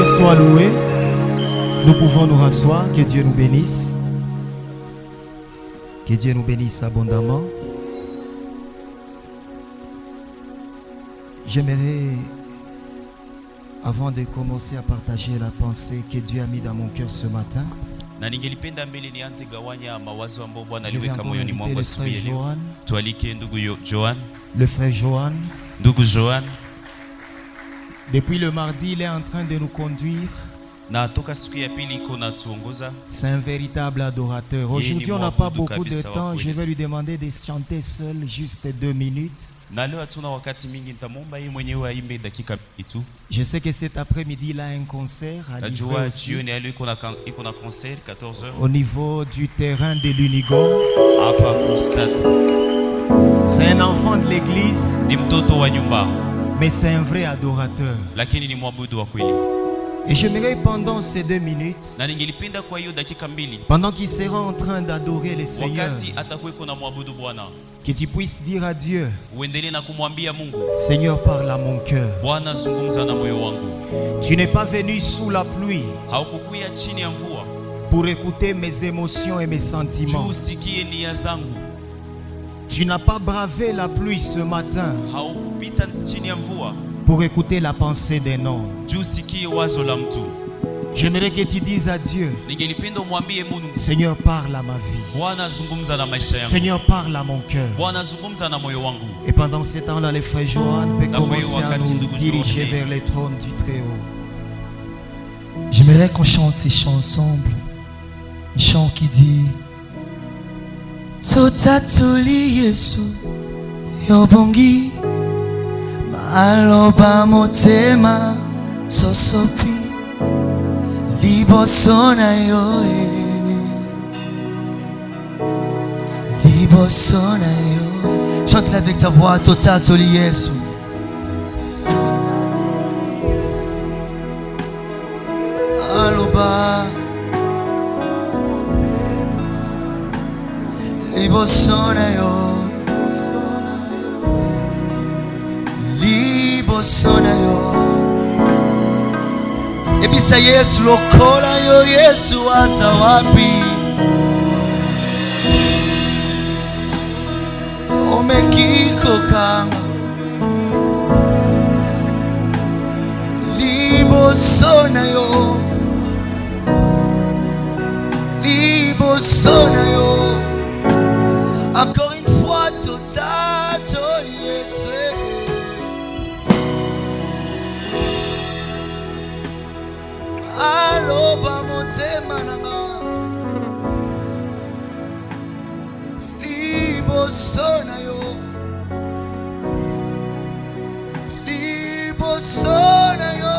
Dieu soit loué. Nous pouvons nous rasseoir. Que Dieu nous bénisse. Que Dieu nous bénisse abondamment. J'aimerais, avant de commencer à partager la pensée que Dieu a mis dans mon cœur ce matin, na ningelipenda mbele nianze gawanya mawazo ambayo Bwana je vais aliweka encore moyoni mwangu inviter le asubuhi frère ya leo. Johan. Tualike ndugu Johan. Le frère Johan. Ndugu Johan, Depuis le mardi, il est en train de nous conduire. na toka siku ya pili iko na tuongoza. C'est un véritable adorateur. Aujourd'hui, on n'a pas beaucoup de temps. Je vais lui demander de chanter seul juste 2 minutes. Na leo hatuna wakati mingi, nitamwomba yeye mwenyewe aimbe dakika tu. Je sais que cet après-midi, il a un concert à livrer Najua aussi jioni ya leo iko na concert 14h au niveau du terrain de l'Unigo. hapa ku stade. C'est un enfant de l'église, Ni mtoto wa nyumba, mais c'est un vrai adorateur. lakini ni mwabudu wa kweli. Et j'aimerais pendant ces 2 minutes, Na ningelipenda kwa hiyo dakika mbili, pendant qu'il sera en train d'adorer le Seigneur, wakati atakuweko na mwabudu Bwana, que tu puisses dire à Dieu, uendelee na kumwambia Mungu, Seigneur, parle à mon cœur. Bwana zungumza na moyo wangu. Tu n'es pas venu sous la pluie Haukukuya chini ya mvua pour écouter mes émotions et mes sentiments. juu usikie nia zangu. Tu n'as pas bravé la pluie ce matin Haukupita chini ya mvua pour écouter la pensée d'un homme. juu usikie wazo la mtu. J'aimerais que tu dises à Dieu, Ningelipenda umwambie Mungu, Seigneur, parle à ma vie. Bwana zungumza na maisha yangu. Seigneur, parle à mon cœur. Bwana zungumza na moyo wangu. Et pendant ce temps-là, le frère Johan peut Na commencer moyo à wakati nous ndugu diriger Johan. vers les trônes du Très-Haut. J'aimerais qu'on chante ces chants ensemble. Un chant qui dit Sotatoli Yesu Yobongi Maloba motema Sosopi Libosona yoe Libosona yoe. Chante-le avec ta voix. Sotatoli Yesu Aloba Libosona yo Libosona yo Ebisa Yesu lokola yo Yesu asa wapi Tomekiko kama Libosona yo Libosona yo. Encore une fois, total Yesu. Aloba motema nanga. Libosona yo. Libosona yo.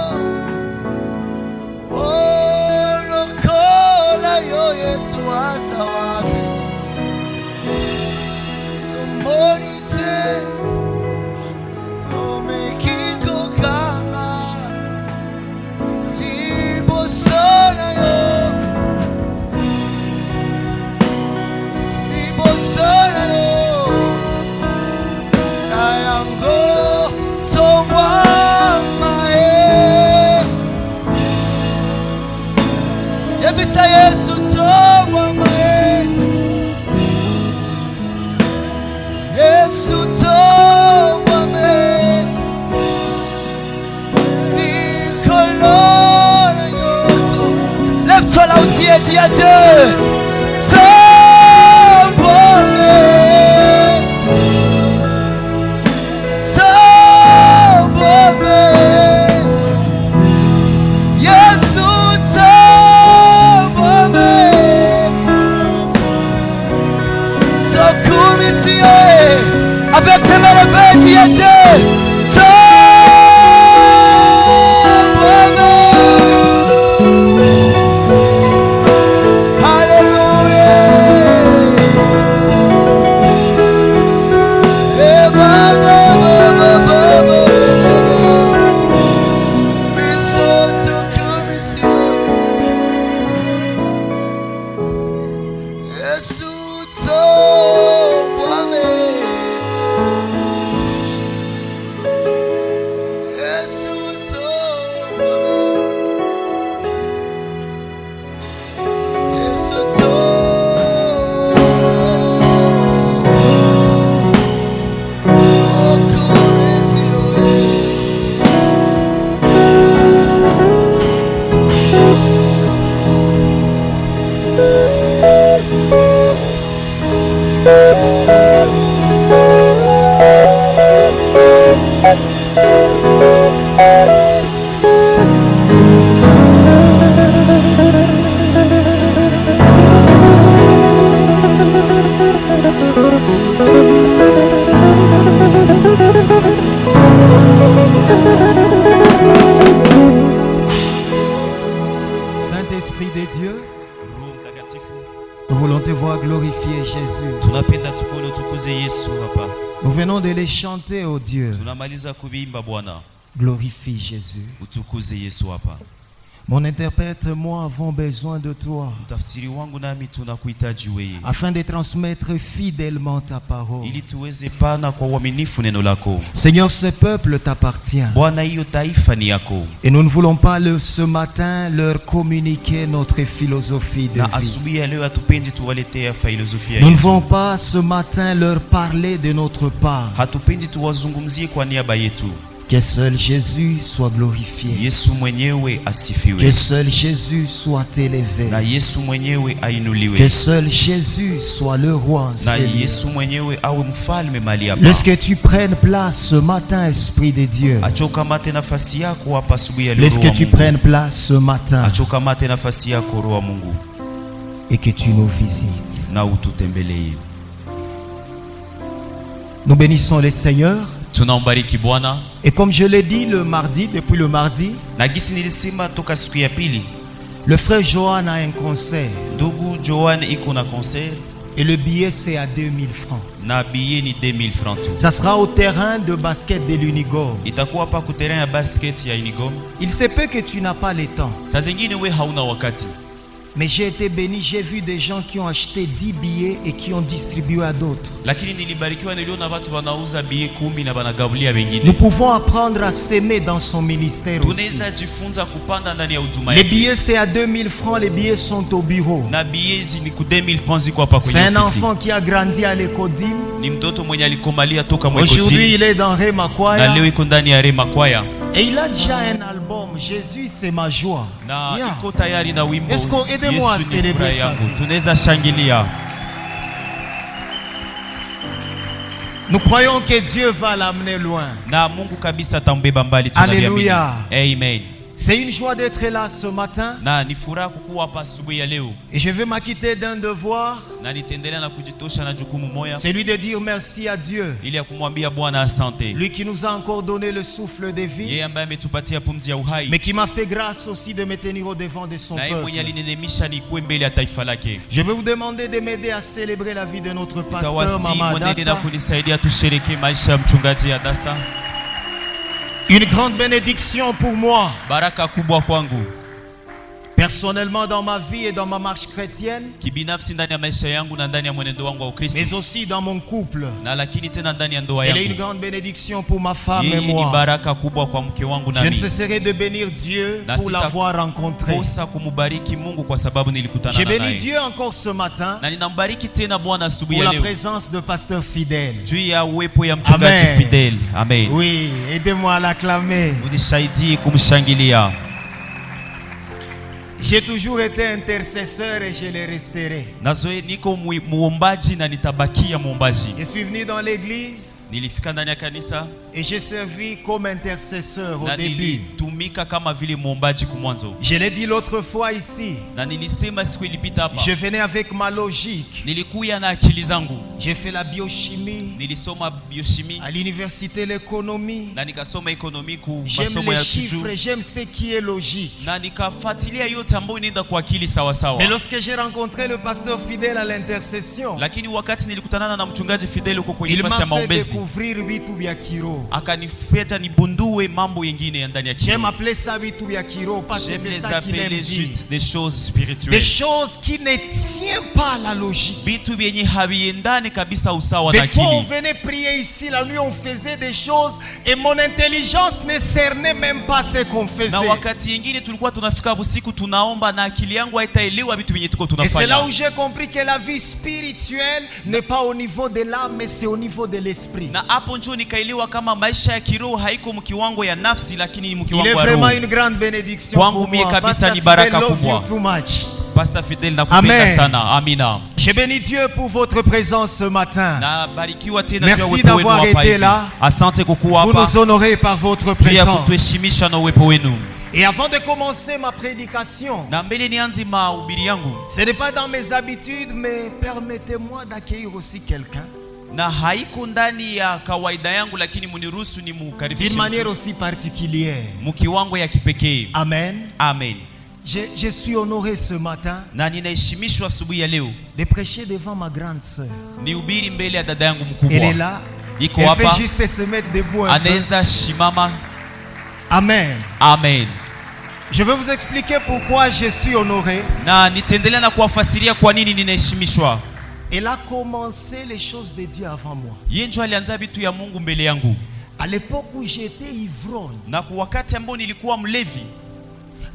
Oh, lokola yo Yesu asa wapi. Monite omekiko kama libosona yo libosona yo ayango somwa mae yebisa Yesu somwa mae Yesu tomba me Nicolona Yoso. Lève-toi là où tu es, dis à Dieu tomba me tomba me Yesu tomba me Sokumi siye avec tes mains levées, dis à Dieu Alléluia. Saint-Esprit de Dieu, Roho Mtakatifu, nous voulons te voir glorifier Jésus. tunapenda tukuone utukuze Yesu hapa. Nous venons de les chanter, oh Dieu. Tunamaliza kuimba Bwana. Glorifie Jésus. Utukuze Yesu hapa. Mon interprète, moi, avons besoin de toi, Mtafsiri wangu nami tunakuhitaji wewe, afin de transmettre fidèlement ta parole. ili tuweze pana kwa uaminifu neno lako. Seigneur, ce peuple t'appartient. Bwana, hiyo taifa ni yako. Et nous ne voulons pas ce matin leur communiquer notre philosophie de Na vie. asubuhi ya leo hatupendi tuwaletea filosofia Nous ne yetu. voulons pas ce matin leur parler de notre part. Hatupendi tuwazungumzie kwa niaba yetu. Que seul Jésus soit glorifié. Yesu mwenyewe Que asifiwe. seul Jésus soit élevé. Na Yesu mwenyewe Que ainuliwe. seul Jésus soit le roi en Na ces lieux. Yesu mwenyewe awe mfalme mahali hapa. Laisse que tu prennes place ce matin, Esprit de Dieu. Achokamate nafasi yako hapa asubuhi ya leo. Laisse que Roho wa tu Mungu. prennes place ce matin Achokamate nafasi yako Roho wa Mungu et que tu nous visites. na ututembelee. Nous bénissons le Seigneur. Tunambariki Bwana. Et comme je l'ai dit le mardi, depuis le mardi, Na gisi nilisema toka siku ya pili, le frère Johan a un concert ndugu Joan iko na concert et le billet c'est à 2000 francs. na billet ni 2000 francs tu. Ça sera au terrain de basket de l'Unigom. Itakuwa hapa ku terrain ya basket ya Unigom. Il se peut que tu n'as pas le temps, Saa zingine we hauna wakati, mais j'ai été béni, j'ai vu des gens qui ont acheté 10 billets et qui ont distribué à d'autres. lakini nilibarikiwa, niliona watu wanauza billet 10 na wanagabulia Nous wengine. pouvons apprendre à s'aimer dans son ministère aussi. Tunaweza jifunza kupanda ndani ya huduma Les yake. billets c'est à 2000 francs, les billets sont au bureau. Na billet ni ku 2000 francs ziko hapa C'est kwenye un ofisi. enfant qui a grandi à l'Ecodim. Ni mtoto mwenye alikomalia toka Aujourd'hui Mwekotini il est dans na Remakwaya. leo iko ndani ya Rema Kwaya Et il a déjà un album, Jésus c'est ma joie. na Yeah. iko tayari na wimbo Est-ce qu'on- aidez-moi à Yesu ni célébrer furaha ça. yangu. Tunaweza shangilia. Nous croyons que Dieu va l'amener loin. Na Mungu kabisa atambeba mbali, Alléluia. tunaviamini. Amen. C'est une joie d'être là ce matin. Na ni furaha kukuwa hapa asubuhi ya leo, Et je vais m'acquitter d'un devoir, na nitaendelea na kujitosha na jukumu moja, celui de dire merci à Dieu. ili ya kumwambia Bwana asante, Lui qui nous a encore donné le souffle de vie, yeye ambaye ametupatia pumzi ya uhai, mais qui m'a fait grâce aussi de me tenir au devant de son na yeye mwenye peuple. alinenemisha nikuwe mbele ya taifa lake. Je vais vous demander de m'aider à célébrer la vie de notre pasteur, Tawasi Mama mwenende na Adassa. kunisaidia tushereke maisha ya mchungaji Adassa. Une grande bénédiction pour moi, Baraka kubwa kwangu personnellement dans ma vie et dans ma marche chrétienne, kibinafsi, ndani ya maisha yangu na ndani ya mwenendo wangu wa Ukristo, mais aussi dans mon couple. na lakini tena ndani ya ndoa Elle est une yangu. grande bénédiction pour ma femme et Yeye ni moi. baraka kubwa kwa mke wangu Je ne nami. cesserai de bénir Dieu Na pour l'avoir rencontré. kosa kumubariki Mungu kwa sababu nilikutana J'ai na béni naye. Dieu encore ce matin Na ninambariki tena Bwana asubuhi pour ya la leo présence de pasteur fidèle. juu ya uwepo ya mchungaji Amen. Fidel. Amen. Oui, aidez-moi à l'acclamer. Unisaidie kumshangilia. J'ai toujours été intercesseur et je le resterai. Nazoe niko muombaji na nitabakia muombaji. Je suis venu dans l'église Nilifika ndani ya kanisa et j'ai servi comme intercesseur au na début. nilitumika kama vile muombaji kumwanzo, Je l'ai dit l'autre fois ici. na nilisema siku ilipita hapa, Je venais avec ma logique. nilikuya na akili zangu, J'ai fait la biochimie, nilisoma biochimie à l'université l'économie. na nikasoma ekonomi ku J'aime masomo les ya chiffres, kijuu, j'aime ce qui est logique. na nikafuatilia yote ambayo inaenda kwa akili sawa sawa. Mais lorsque j'ai rencontré le pasteur fidèle à l'intercession, Lakini wakati nilikutanana na mchungaji Fidel huko kwenye il nafasi ya m'a fait maombezi, découvrir vitu vya kiro. akanifeta nibundue mambo yengine ya ndani ya J'aime kiroho. appeler ça vitu vya kiro parce que J'aime c'est les ça qu'il aime appeler dire. juste des choses Des spirituelles, choses qui ne tiennent pas à la logique. vitu vyenye haviendani kabisa usawa Des na fois, on akili. venait prier ici, la nuit, on faisait des choses et mon intelligence ne cernait même pas ce qu'on Na faisait. wakati yengine tulikuwa tunafika usiku tunaomba na akili yangu haitaelewa vitu vyenye tuko Et c'est là tunafanya. où j'ai compris que la vie spirituelle n'est pas au niveau de l'âme, mais c'est au niveau de l'esprit. Na hapo njoo nikaelewa kama maisha ya kiroho haiko mkiwango ya nafsi, lakini ni Il est mkiwango ya vraiment roho. une grande bénédiction Kwangu pour mie moi. kabisa Pastor ni Fidel, baraka love kubwa. you too much. Pastor Fidel nakupenda Amen. sana. Amina. Je bénis Dieu pour votre présence ce matin. Na barikiwa tena Merci juu ya uwepo wenu d'avoir hapa été hivi. là. Asante kukuwa Vous hapa nous honorez par votre juu ya présence. kutuheshimisha na uwepo wenu. Et avant de commencer ma prédication, Na mbele nianze mahubiri yangu, ce n'est pas dans mes habitudes, mais permettez-moi d'accueillir aussi quelqu'un na haiko ndani ya kawaida yangu, lakini muniruhusu ni d'une mukaribishe manière mtu aussi particulière. mkiwango ya kipekee. Amen. Amen. Je suis honoré ce matin na ninaheshimishwa asubuhi ya leo de prêcher devant ma grande sœur. nihubiri mbele ya dada yangu Elle mkubwa. est là. Iko Elle peut hapa, juste se mettre debout un peu. anaweza shimama. Amen. Amen. Je vais vous expliquer pourquoi je suis honoré. Na nitaendelea na kuwafasiria kwa nini ninaheshimishwa. Elle a commencé les choses de Dieu avant moi. Yeye ndiye alianza vitu ya Mungu mbele yangu. À l'époque où j'étais ivrogne, Na kwa wakati ambao nilikuwa mlevi,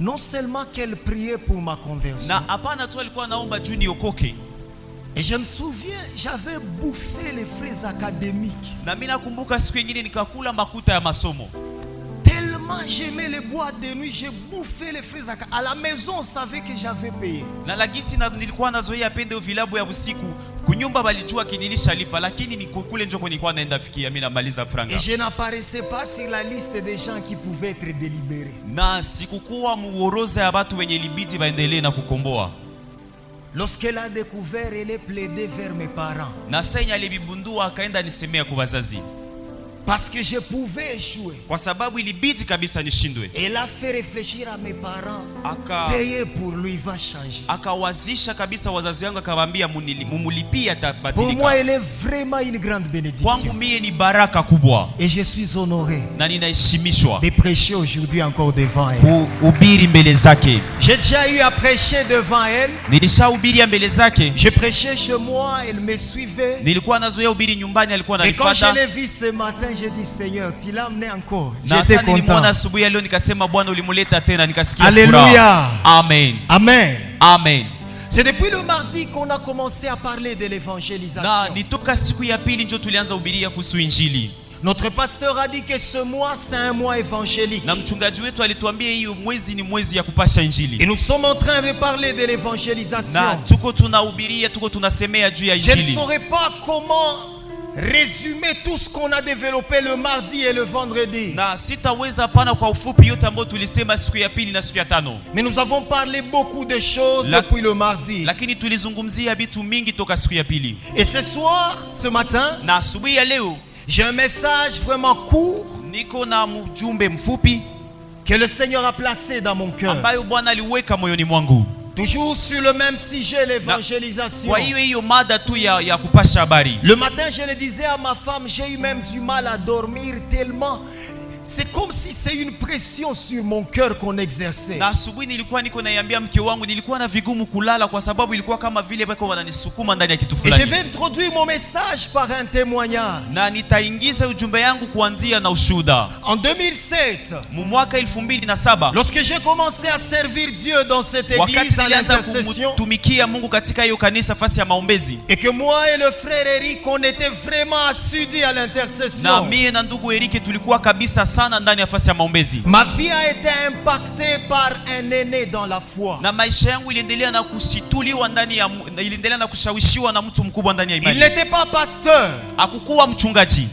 non seulement qu'elle priait pour ma conversion, na hapana tu alikuwa anaomba juu niokoke. et je me souviens, j'avais bouffé les frais académiques. Na mimi nakumbuka siku nyingine nikakula makuta ya masomo. Tellement j'aimais les boîtes de nuit, j'ai bouffé les frais académiques. À la maison, on savait que j'avais payé. Na lagisi na nilikuwa nazoea pende vilabu ya usiku. Kunyumba balijua kinilisha lipa, lakini ni kule njoko nilikuwa naenda fikia mimi namaliza franga. Et je n'apparaissais pas sur la liste des gens qui pouvaient être délibérés. Na sikukuwa muoroza ya watu wenye libidi baendelee na kukomboa. Lorsqu'elle a découvert, elle est plaidée vers mes parents. Na senya alibibundua akaenda nisemea kwa wazazi. Parce que je pouvais échouer. Kwa sababu ilibidi kabisa nishindwe. Elle a fait réfléchir à mes parents. Aka Payer pour lui va changer. akawazisha kabisa wazazi wangu, akawaambia mumulipia Pour tabatilika. moi, elle est vraiment une grande bénédiction. Kwangu mie ni baraka kubwa Et je suis honoré na ninaheshimishwa de prêcher aujourd'hui encore devant elle. kuhubiri mbele zake. J'ai déjà eu à prêcher devant elle. Nilishahubiria mbele zake. Je prêchais chez moi, elle me suivait. Nilikuwa nazoea hubiri nyumbani, alikuwa Et quand je ananifuata. l'ai vue ce matin, j'ai dit Seigneur, tu l'as amené encore. Na J'étais sasa nilimwona content. asubuhi ya leo nikasema Bwana ulimuleta tena, nikasikia Alléluia. furaha. Amen. Amen. Amen. C'est depuis le mardi qu'on a commencé à parler de Na l'évangélisation. nitoka siku ya pili ndio tulianza hubiria kuhusu injili. Notre pasteur a dit que ce mois, c'est un mois évangélique. Na mchungaji wetu alituambia hiyo mwezi ni mwezi ya kupasha Et injili. nous sommes en train de parler de l'évangélisation. Na tuko tunahubiria, tuko tunasemea juu ya Je ne injili. saurais pas comment résumer tout ce qu'on a développé le mardi et le vendredi. Na sitaweza pana kwa ufupi yote ambayo tulisema siku ya pili na siku ya tano. Mais nous avons parlé beaucoup de choses La- depuis le mardi. Lakini tulizungumzia vitu mingi toka siku ya pili. Et ce soir, ce matin, Na asubuhi ya leo j'ai un message vraiment court niko na mjumbe mfupi que le Seigneur a placé dans mon cœur. ambayo Bwana aliweka moyoni mwangu. Toujours sur le même sujet, l'évangélisation. Kwa hiyo mada tu ya kupasha habari. Le matin, je le disais à ma femme, j'ai eu même du mal à dormir tellement. C'est comme si c'est une pression sur mon cœur qu'on exerçait. Na asubuhi nilikuwa niko naiambia mke wangu, nilikuwa na vigumu kulala kwa sababu ilikuwa kama vile bako wananisukuma ndani ya kitu Et je fulani. vais introduire mon message par un témoignage. Na nitaingiza ujumbe yangu kuanzia na ushuhuda. En 2007, Mwaka 2007 lorsque j'ai commencé à servir Dieu dans cette wakati église à nilianza l'intercession, kumtumikia Mungu katika hiyo kanisa fasi ya maombezi, et que moi et le frère Eric, on était vraiment assidus à na l'intercession, mie na ndugu Erike tulikuwa kabisa sana ndani ya fasi ya maombezi, ma vie a été impactée par un aîné dans la foi. na maisha yangu iliendelea na kushituliwa iliendelea na kushawishiwa na mtu mkubwa ndani ya Il imani. n'était pas pasteur. Hakukuwa mchungaji,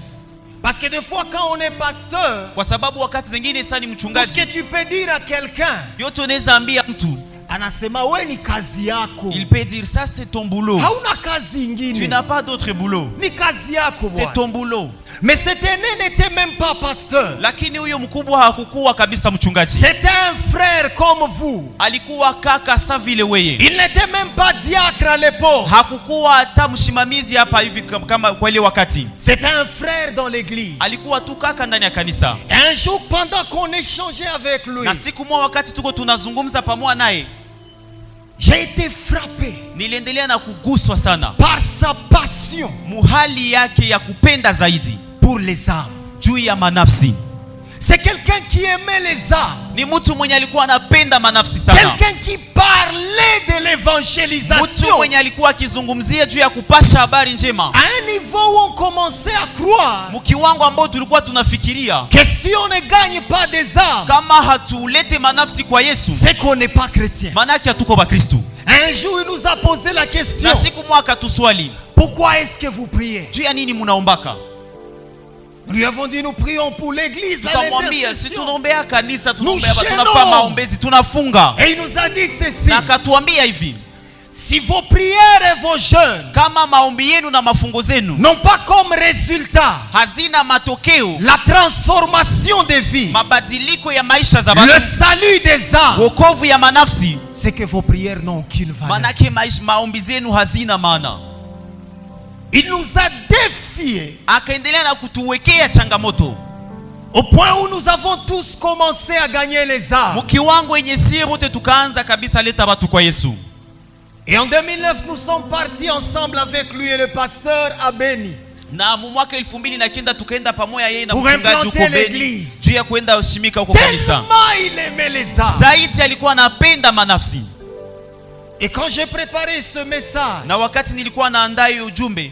Parce que des fois, quand on est pasteur, kwa sababu wakati zingine sasa ni tout ce mchungaji, que tu peux dire à quelqu'un, yote unaweza ambia mtu, anasema we ni kazi yako, il peut dire ça c'est ton boulot, hauna kazi tu ingine, n'as pas d'autre boulot, ni kazi yako c'est bwana. ton boulot. Mais cet aîné n'était même pas pasteur. Lakini huyo mkubwa hakukuwa kabisa mchungaji, C'était un frère comme vous. alikuwa kaka sa vile weye. Il n'était même pas diacre à l'époque. Hakukuwa hata msimamizi hapa hivi kama kwa ile wakati, C'était un frère dans l'église. alikuwa tu kaka ndani ya kanisa. Et un jour, pendant qu'on échangeait avec lui, Na siku moja wakati tuko tunazungumza pamoja naye, j'ai été frappé niliendelea na kuguswa sana par sa passion muhali yake ya kupenda zaidi pour les âmes. juu ya manafsi. C'est quelqu'un qui aimait les âmes. Ni mtu mwenye alikuwa anapenda manafsi sana, Quelqu'un qui parlait de mtu l'évangélisation mwenye alikuwa akizungumzia juu ya kupasha habari njema à un niveau où on commençait à croire mkiwango ambao tulikuwa tunafikiria que si on ne gagne pas des âmes, kama hatulete manafsi kwa Yesu, c'est qu'on n'est pas chrétien. manake hatuko Bakristu. Un jour, il nous a posé la question, Na siku mwaka tuswali, pourquoi est-ce que vous priez? juu ya nini munaombaka? Nous lui avons dit, nous prions pour l'église à Tukamwambia si l'intercession. tunaombea kanisa, Nous tunafanya chaînons. maombezi, tunafunga. Et il nous a dit ceci, Na akatuambia hivi, si vos prières et vos jeûnes kama maombi yenu na mafungo zenu n'ont pas comme résultat hazina matokeo, la transformation des vies, mabadiliko ya maisha za le watu, salut des âmes, wokovu ya manafsi, c'est que vos prières n'ont aucune valeur. manake maombi zenu hazina maana. Il nous a défiés Akaendelea na kutuwekea changamoto au point où nous avons tous commencé à gagner les âmes. mkiwango yenye sie wote tukaanza kabisa leta watu kwa Yesu. Et en 2009, nous sommes partis ensemble avec lui et le pasteur à Beni. Na mwaka 2009 tukaenda pamoja yeye na Pour mchungaji huko implanter Beni l'église. juu ya kwenda ushimika huko kanisa. Tellement il aimait les âmes. Zaidi alikuwa anapenda manafsi. Et quand j'ai préparé ce message, Na wakati nilikuwa naandaa hiyo ujumbe,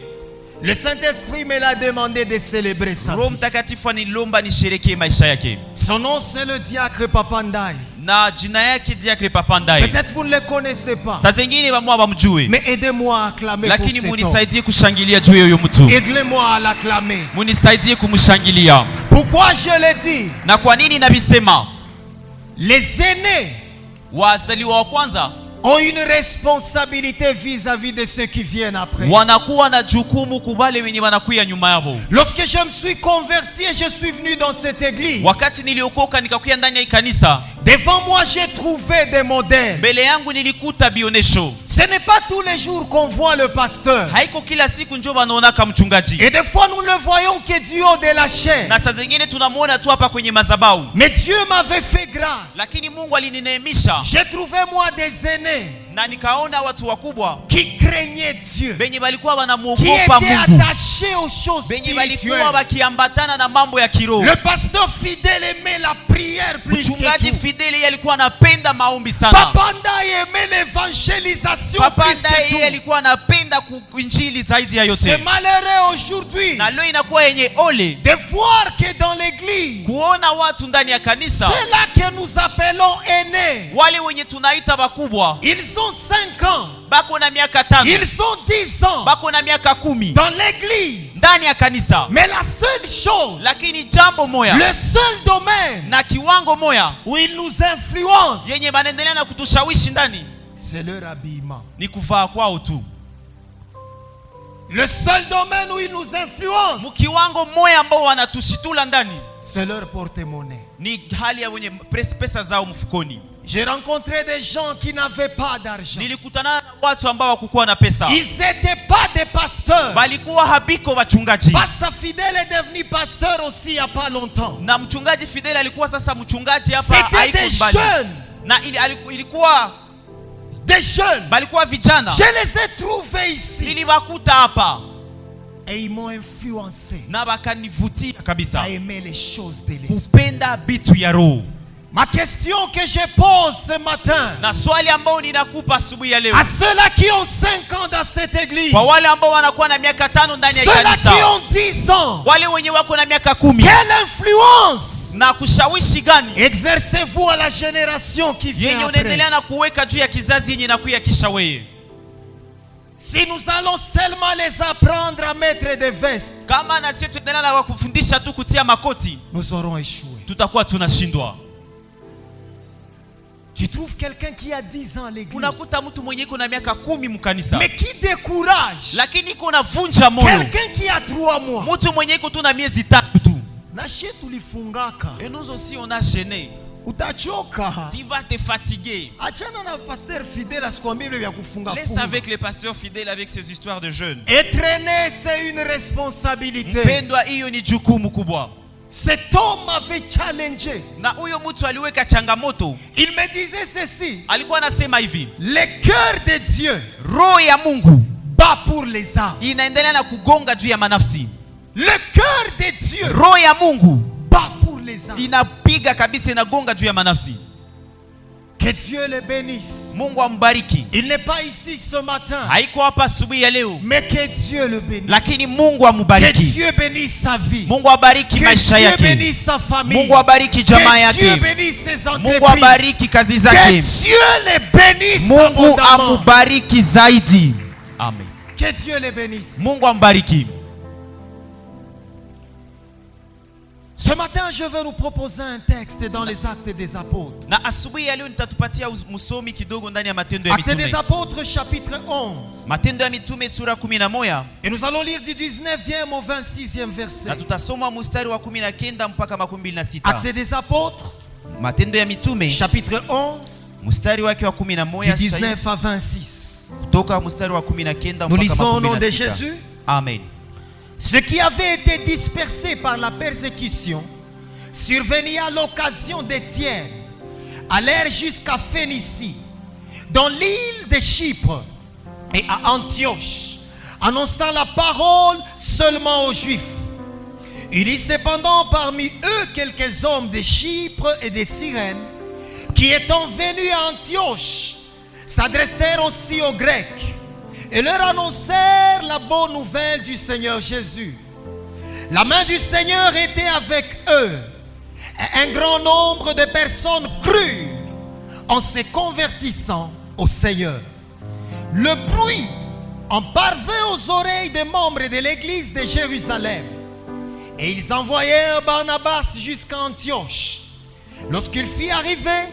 le Saint-Esprit me l'a demandé de célébrer ça. Roho Mtakatifu anilomba nisherekee maisha yake. Son nom c'est le diacre Papandai. Na jina yake Diacre Papa Ndai. Peut-être vous ne le connaissez pas. Saa zingine wamwa wamjue, Mais aidez-moi à acclamer pour lakini cet homme. munisaidie kushangilia juu ya huyo mtu. Aidez-moi à l'acclamer. Munisaidie kumshangilia. Pourquoi je le dis? Na kwa nini nabisema? Les aînés Wazaliwa wa kwanza ont une responsabilité vis-à-vis de ceux qui viennent après. wanakuwa na jukumu kubale wenye wanakuya nyuma yao. Lorsque je me suis converti et je suis venu dans cette église, Wakati niliokoka nikakuya ndani ya kanisa, devant moi j'ai trouvé des modèles. mbele yangu nilikuta bionesho. Ce n'est pas tous les jours qu'on voit le pasteur. Haiko kila siku njoo wanaonaka mchungaji. Et des fois nous ne voyons que du haut de la chair. Na saa zingine tunamuona tu hapa kwenye madhabahu. Mais Dieu m'avait fait grâce. Lakini Mungu alinineemisha J'ai trouvé moi des aînés na nikaona watu wakubwa qui craignaient Dieu, benye balikuwa qui wanamuogopa étaient Mungu, attachés aux choses benye balikuwa spirituelles. wakiambatana na mambo ya kiroho. Le pasteur fidèle aimait la prière plus que Mchungaji tout. Fidele yeye alikuwa anapenda maombi sana. Papa Ndai aimait l'évangélisation Papa plus que Ndai tout. yeye alikuwa anapenda kuinjili zaidi ya C'est yote. malheureux aujourd'hui Na leo inakuwa yenye ole de voir que dans l'église, kuona watu ndani ya kanisa ceux-là que nous appelons aînés, wale wenye tunaita bakubwa ils ont 5 ans, bako na miaka 5, ils ont 10 ans bako na miaka 10 dans l'église. ndani ya kanisa, Mais la seule chose, lakini jambo moya le seul domaine na kiwango moya où ils nous influencent, yenye banaendelea na kutushawishi ndani c'est leur habillement. ni kuvaa kwao tu. Le seul domaine où ils nous influencent, Mkiwango moya ambao wanatushitula ndani c'est leur porte-monnaie. ni hali ya wenye pesa zao mfukoni. J'ai rencontré des gens qui n'avaient pas d'argent. Nilikutana na watu ambao hawakuwa na pesa, Ils n'étaient pas des pasteurs. balikuwa habiko wachungaji. Pasteur Fidèle est devenu pasteur aussi il n'y a pas longtemps. Na mchungaji Fidel alikuwa sasa mchungaji hapa C'était haiko des mbali. jeunes. Na ilikuwa Des jeunes. balikuwa vijana. Je les ai trouvés ici. Niliwakuta hapa Et ils m'ont influencé na wakanivutia kabisa à aimer les choses de l'esprit. kupenda bitu ya roho. Ma question que je pose ce matin Na swali ambao ninakupa asubuhi ya leo à ceux-là qui ont 5 ans dans cette église, kwa wale ambao wanakuwa na miaka 5 ndani ya ceux-là qui kanisa, ont 10 ans, wale wenye wako na miaka 10, quelle influence na kushawishi gani exercez-vous à la génération qui vient yenye après? unaendelea na kuweka juu ya kizazi yenye nakuya kisha wewe? Si nous allons seulement les apprendre à mettre des vestes, Kama na sisi tuendelea na kufundisha tu kutia makoti, nous aurons échoué. tutakuwa tunashindwa. Tu trouves quelqu'un qui a 10 ans à l'église, Unakuta mtu mwenye iko na miaka 10 mkanisa, mais qui décourage lakini iko na vunja moyo. quelqu'un qui a 3 mois. Mtu mwenye iko tu na miezi 3 tu. Na shie tulifungaka, Et nous aussi on a gêné. utachoka. Tu vas te fatiguer. Achana na pasteur Fidèle asikwambie vile vya kufunga Laisse funga. avec les pasteurs fidèles avec ces histoires de jeunes. Être aîné, c'est une responsabilité. Mpendwa, hiyo ni jukumu kubwa. Cet homme m'avait challengé. Na huyo mtu aliweka changamoto. Il me disait ceci: Alikuwa anasema hivi, le cœur de Dieu roho ya Mungu bat pour les âmes. inaendelea na kugonga juu ya manafsi. Le cœur de Dieu Roho ya Mungu bat pour les âmes. inapiga kabisa, inagonga juu ya manafsi. Que Dieu le bénisse. Mungu ambariki. Il n'est pas ici ce matin, Haiko hapa asubuhi ya leo, mais que Dieu le bénisse. lakini Mungu Que amubariki. Dieu bénisse sa vie. Mungu abariki Que maisha Dieu yake. bénisse sa famille. Mungu abariki jamaa Que Dieu yake. bénisse ses Mungu entreprises. abariki kazi Que zake. Dieu les bénisse Mungu abondamment. amubariki zaidi. Amen. Que Dieu les bénisse. Mungu ambariki. Ce matin, je veux nous proposer un texte dans les Actes des Apôtres. Na asubuhi ya leo nitatupatia msomi kidogo ndani ya Matendo ya Actes des Mitume. Apôtres, chapitre 11. Matendo ya Mitume sura 11. Et nous allons lire du 19e au 26e verset. Na tutasoma mstari wa 19 mpaka 26. Actes des Apôtres, Matendo ya Mitume chapitre 11, mstari wake wa du 11 19 à 26. kutoka mstari wa 19 Nous mpaka lisons au nom de 26. Jésus. Amen. Ceux qui avaient été dispersés par la persécution, survenus à l'occasion d'Étienne, allèrent jusqu'à Phénicie, dans l'île de Chypre, et à Antioche, annonçant la parole seulement aux Juifs. Il y cependant parmi eux quelques hommes de Chypre et de Cyrène, qui étant venus à Antioche, s'adressèrent aussi aux Grecs, et leur annoncèrent la bonne nouvelle du Seigneur Jésus. La main du Seigneur était avec eux, et un grand nombre de personnes crurent en se convertissant au Seigneur. Le bruit en parvint aux oreilles des membres de l'église de Jérusalem, et ils envoyèrent Barnabas jusqu'à Antioche. Lorsqu'il fut arrivé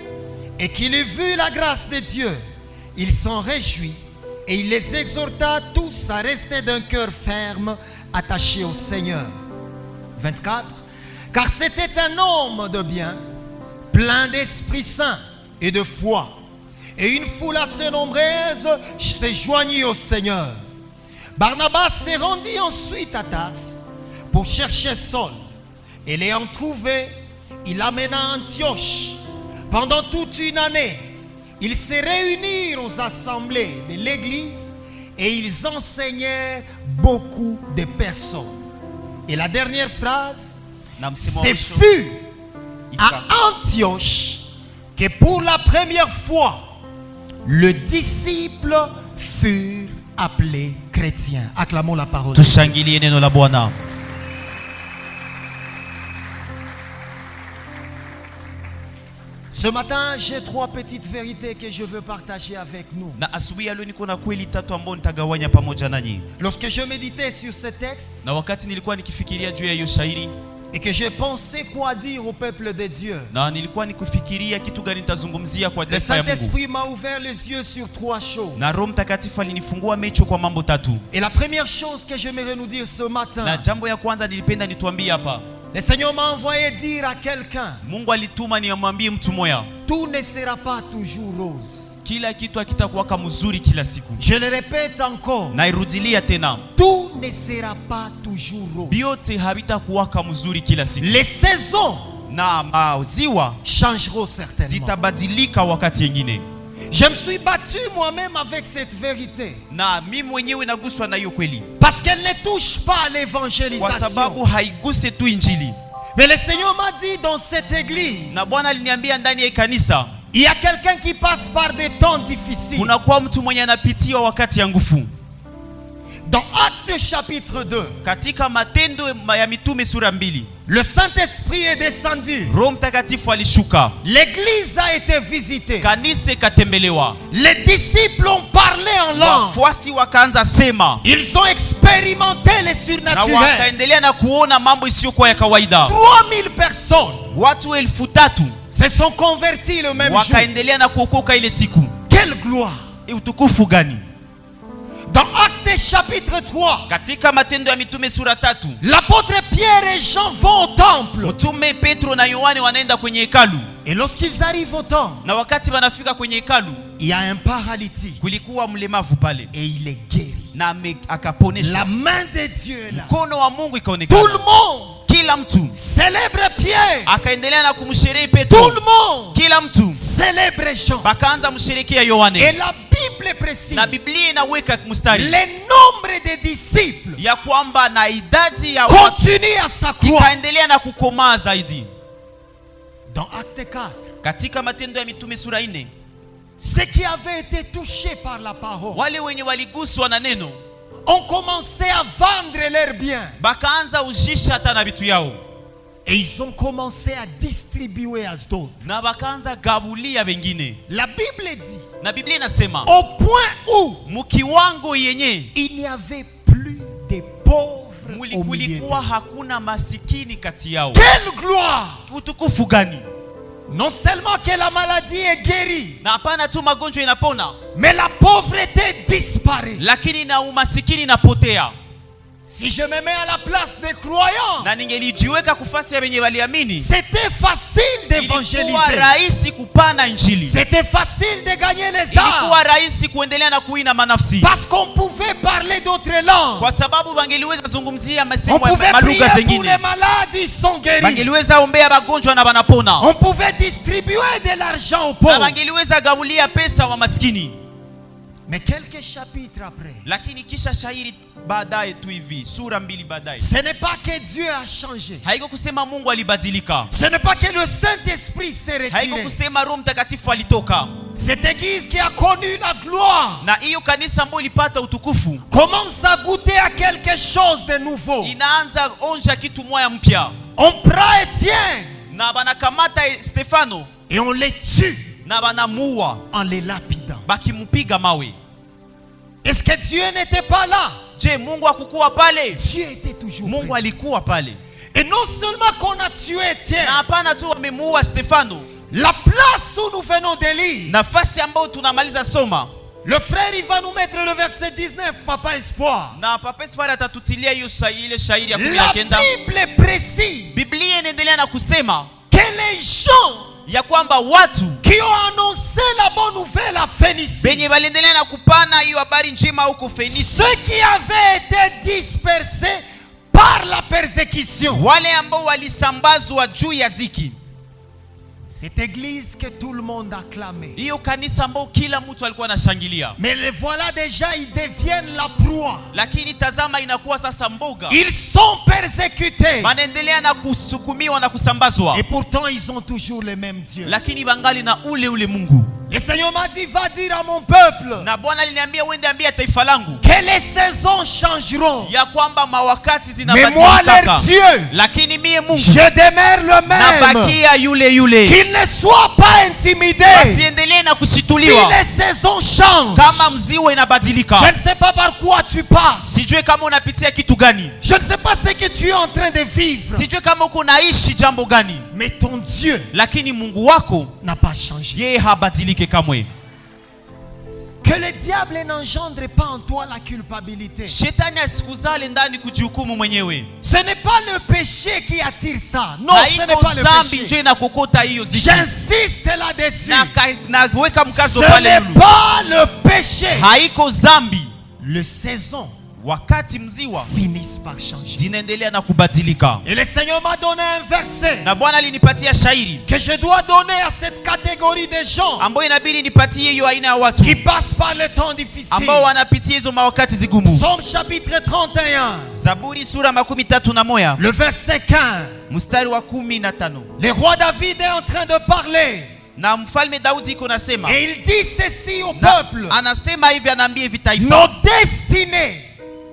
et qu'il eut vu la grâce de Dieu, il s'en réjouit et il les exhorta tous à rester d'un cœur ferme, attaché au Seigneur. 24. Car c'était un homme de bien, plein d'Esprit Saint et de foi. Et une foule assez nombreuse se joignit au Seigneur. Barnabas se rendit ensuite à Tarse pour chercher Saul. Et l'ayant trouvé, il l'amena à Antioche. Pendant toute une année, ils se réunirent aux assemblées de l'église et ils enseignaient beaucoup de personnes. Et la dernière phrase, ce fut à Antioche que pour la première fois, le disciple fut appelé chrétien. Acclamons la parole. Tushangilie neno la Bwana. Ce matin, j'ai 3 petites vérités que je veux partager avec nous. Na asubuhi ya leo niko na kweli tatu ambazo nitagawanya pamoja nanyi. Lorsque je méditais sur ce texte Na wakati nilikuwa nikifikiria juu ya hiyo shairi et que j'ai pensé quoi dire au peuple de Dieu, na nilikuwa nikifikiria kitu gani nitazungumzia kwa le taifa ya Mungu. Saint-Esprit m'a ouvert les yeux sur 3 choses. Na Roho Mtakatifu alinifungua macho kwa mambo tatu. Et la première chose que j'aimerais nous dire ce matin, Na jambo ya kwanza nilipenda nituambie hapa. le Seigneur m'a envoyé dire à quelqu'un, Mungu alituma niamwambie mtu moya, tout ne sera pas toujours rose. kila kitu hakitakuwa mzuri kila siku. Je le répète encore, Nairudilia tena, tout ne sera pas toujours rose. biote habitakuwa mzuri kila siku. Les saisons Na maziwa changeront certainement. zitabadilika wakati mwingine. Je me suis battu moi-même avec cette vérité. Na mimi mwenyewe naguswa na hiyo kweli. Parce qu'elle ne touche pas à Kwa l'évangélisation. sababu haiguse tu injili. Mais le Seigneur m'a dit dans cette église, Na Bwana aliniambia ndani ya kanisa il y a quelqu'un qui passe par des temps difficiles. kunakuwa mtu mwenye anapitia wakati ya nguvu. Dans Actes chapitre 2, Katika Matendo ya Mitume sura 2, le Saint-Esprit est descendu. Roho Mtakatifu alishuka. L'église a été visitée. Kanisa katembelewa. Les disciples ont parlé en langue. Wafuasi wakaanza sema. Ils ont expérimenté les Na surnaturels. wakaendelea na kuona mambo isiyokuwa ya kawaida. 3000 personnes Watu 3,000 se sont convertis le même jour. wakaendelea na kuokoka ile siku. Quelle gloire! Utukufu gani! Dans Actes chapitre 3, Katika Matendo ya Mitume sura 3, l'apôtre Pierre et Jean vont au temple. mtume Petro na Yohane wanaenda kwenye hekalu. Et lorsqu'ils arrivent au temple, Na wakati wanafika kwenye hekalu, il y a un paralytique kulikuwa mlemavu pale et il est guéri. na akaponesha. La main de Dieu est là. Mkono wa Mungu Tout ikaonekana. le monde Kila mtu célèbre Pierre. akaendelea na kumsherekea Tout Petro. le monde Kila mtu célèbre Jean. bakaanza msherekea Et Yohane. la Bible précise Na Biblia inaweka mstari le nombre de disciples ya kwamba na idadi ya continue à s'accroître. ikaendelea na kukomaa zaidi. Dans Acte 4, Katika Matendo ya Mitume sura 4, ceux qui avaient été touchés par la parole wale wenye waliguswa na neno ont commencé à vendre leurs biens. bakaanza ujisha hata na vitu yao, Et ils ont commencé à distribuer à d'autres. na bakaanza gabulia wengine. La Bible dit, Na Biblia inasema au point où mkiwango yenye il n'y avait plus de pauvres au milieu kulikuwa d'eux. hakuna masikini kati yao. Quelle gloire! Utukufu gani! Non seulement que la maladie est guérie, Na hapana tu magonjwa inapona, mais la pauvreté disparaît. lakini na umasikini inapotea. Si je me mets à la place des croyants, Na ningelijiweka kufasi ya wenye waliamini, c'était facile ilikuwa d'évangéliser. rahisi kupana injili, C'était facile de gagner les âmes. ilikuwa rahisi kuendelea na kuina manafsi, Parce qu'on pouvait parler d'autres langues. kwa sababu wangeliweza zungumzia On masemo pouvait ya prier malugha pour zingine, les malades, ils sont guéris. wangeliweza ombea wagonjwa na wanapona, On pouvait distribuer de l'argent aux na pauvres. wangeliweza gaulia pesa wa maskini. Mais quelques chapitres après, Lakini kisha shairi baadaye tu hivi, sura 2 baadaye, ce n'est pas que Dieu a changé. haiko kusema Mungu alibadilika, Ce n'est pas que le Saint-Esprit s'est haiko retiré. kusema Roho Mtakatifu alitoka. Cette église qui a connu la gloire Na hiyo kanisa ambayo ilipata utukufu commence à goûter à quelque chose de nouveau. inaanza onja kitu moya mpya, On prend Étienne na banakamata Stefano et on les tue na banamuua en les lapidant. bakimupiga mawe. Est-ce que Dieu n'était pas là? Je, Mungu hakukuwa pale? Dieu était toujours Mungu présent. alikuwa pale, Et non seulement qu'on a tué Étienne, na hapana tu wamemuua Stefano, la place où nous venons de lire, nafasi ambayo tunamaliza soma, le frère il va nous mettre le verset 19, Papa Espoir. na Papa Espoir atatutilia hiyo ile shairi ya La 19. Bible précise Biblia inaendelea na kusema que les gens ya kwamba watu qui ont annoncé la bonne nouvelle à Phénicie, benye waliendelea na kupana hiyo habari njema huko Fenisi, ceux qui avaient été dispersés par la persécution, wale ambao walisambazwa juu ya ziki, cette église que tout le monde acclamait. hiyo kanisa ambao kila mtu alikuwa anashangilia, Mais les voilà déjà, ils deviennent la proie. lakini tazama inakuwa sasa mboga, Ils sont persécutés. wanaendelea na kusukumiwa na kusambazwa, Et pourtant, ils ont toujours le même Dieu. lakini bangali na ule Mungu. Le Seigneur m'a dit, va dire à mon peuple Na Bwana aliniambia uende ambia taifa langu que les saisons changeront. ya kwamba mawakati Mais moi, leur zinabadilika, Dieu, lakini mie Mungu je demeure le même. nabakia yule. Qu'ils ne soient pas intimidés. Wasiendelee na Si kushituliwa les saisons changent, kama mziwa inabadilika. je ne sais pas par quoi tu passes. Sijue kama unapitia kitu gani, Je ne sais pas ce que tu es en train de vivre. sijue kama uko naishi jambo gani, Mais ton Dieu lakini Mungu wako n'a pas changé. yeye habadilike kamwe. Que le diable n'engendre pas en toi la culpabilité. Shetani asikuzale ndani kujihukumu mwenyewe. Ce n'est pas le péché qui attire ça. Non, ce n'est Haiko pas le zambi péché. njo inakokota hiyo ziki. J'insiste là-dessus. Naweka mkazo Ce pale n'est yulu. pas le péché. Haiko zambi, Les saisons wakati mziwa finissent par changer. zinaendelea na kubadilika. Et le Seigneur m'a donné un verset Na Bwana alinipatia shairi que je dois donner à cette catégorie de gens ambayo inabidi nipatie hiyo aina ya watu qui passent par le temps difficile. ambao wanapitia hizo mawakati zigumu. Psaume chapitre 31, Zaburi sura 31 le verset 15. mstari wa 15. Le roi David est en train de parler. Na mfalme Daudi iko nasema, Et il dit ceci au na peuple. anasema hivi, anaambia hivi taifa, Nos destinées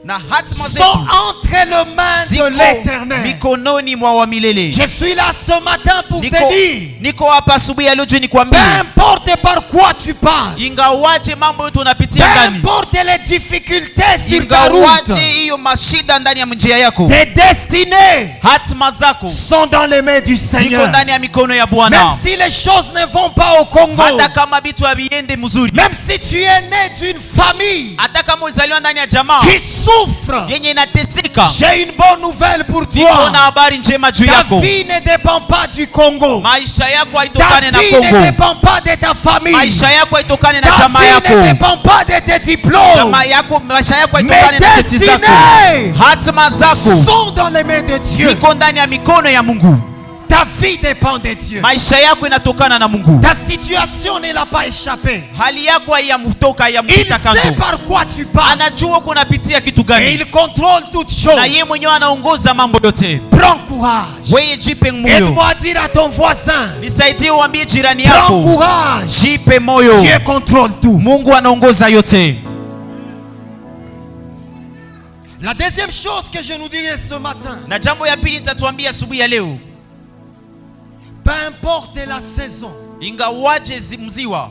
na hatima sont zetu entre les mains de ziko l'Éternel. mikononi mwa wa milele. Je suis là ce matin pour te dire, Niko hapa asubuhi ya leo juu peu nikwambie, importe par quoi tu passes, ingawaje mambo yote peu unapitia ndani, importe les difficultés sur ta route, ingawaje hiyo mashida ndani ya njia yako, tes destinées hatima zako sont dans les mains du ziko Seigneur. ndani ya mikono ya Même Bwana. si les choses ne vont pas au Congo, Hata kama vitu haviende mzuri, même si tu es né d'une famille hata kama ulizaliwa ndani ya jamaa qui souffre, yenye inateseka, j'ai une bonne nouvelle pour niko na toi. habari njema juu Ta yako. vie ne dépend pas du Congo. Maisha yako Ta haitokane na vie ne Kongo, dépend pas de ta famille. maisha yako haitokane na Ta jamaa vie ne yako, dépend pas de tes diplômes. jamaa yako, maisha yako Mes haitokane na cheti zako. destinées Hatima zako sont dans les mains de Dieu. ziko ndani ya mikono ya Mungu. Ta vie dépend de Dieu. Maisha yako inatokana na Mungu. Ta situation ne l'a pas échappé. Hali yako haiyamtoka, Il haiyamkuta sait kando. par quoi tu passes. Anajua kunapitia kitu Et gani, il contrôle toutes choses. na yeye mwenyewe anaongoza mambo yote. Prends courage. Wewe jipe moyo, Aide-moi à dire à ton voisin, nisaidie uambie jirani prends yako, courage. jipe moyo, Dieu contrôle tout. Mungu anaongoza yote. La deuxième chose que je nous dirai ce matin, Na jambo ya pili nitatuambia asubuhi ya leo, peu importe la saison, ingawaje mziwa,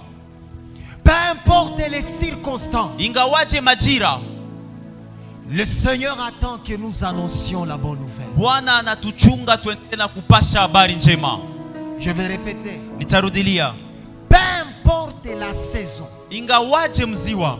peu importe les circonstances, ingawaje majira, Le Seigneur attend que nous annoncions la bonne nouvelle. Bwana anatuchunga tuendelee na kupasha habari njema. Je vais répéter. Nitarudilia. Peu importe la saison, Ingawaje mziwa,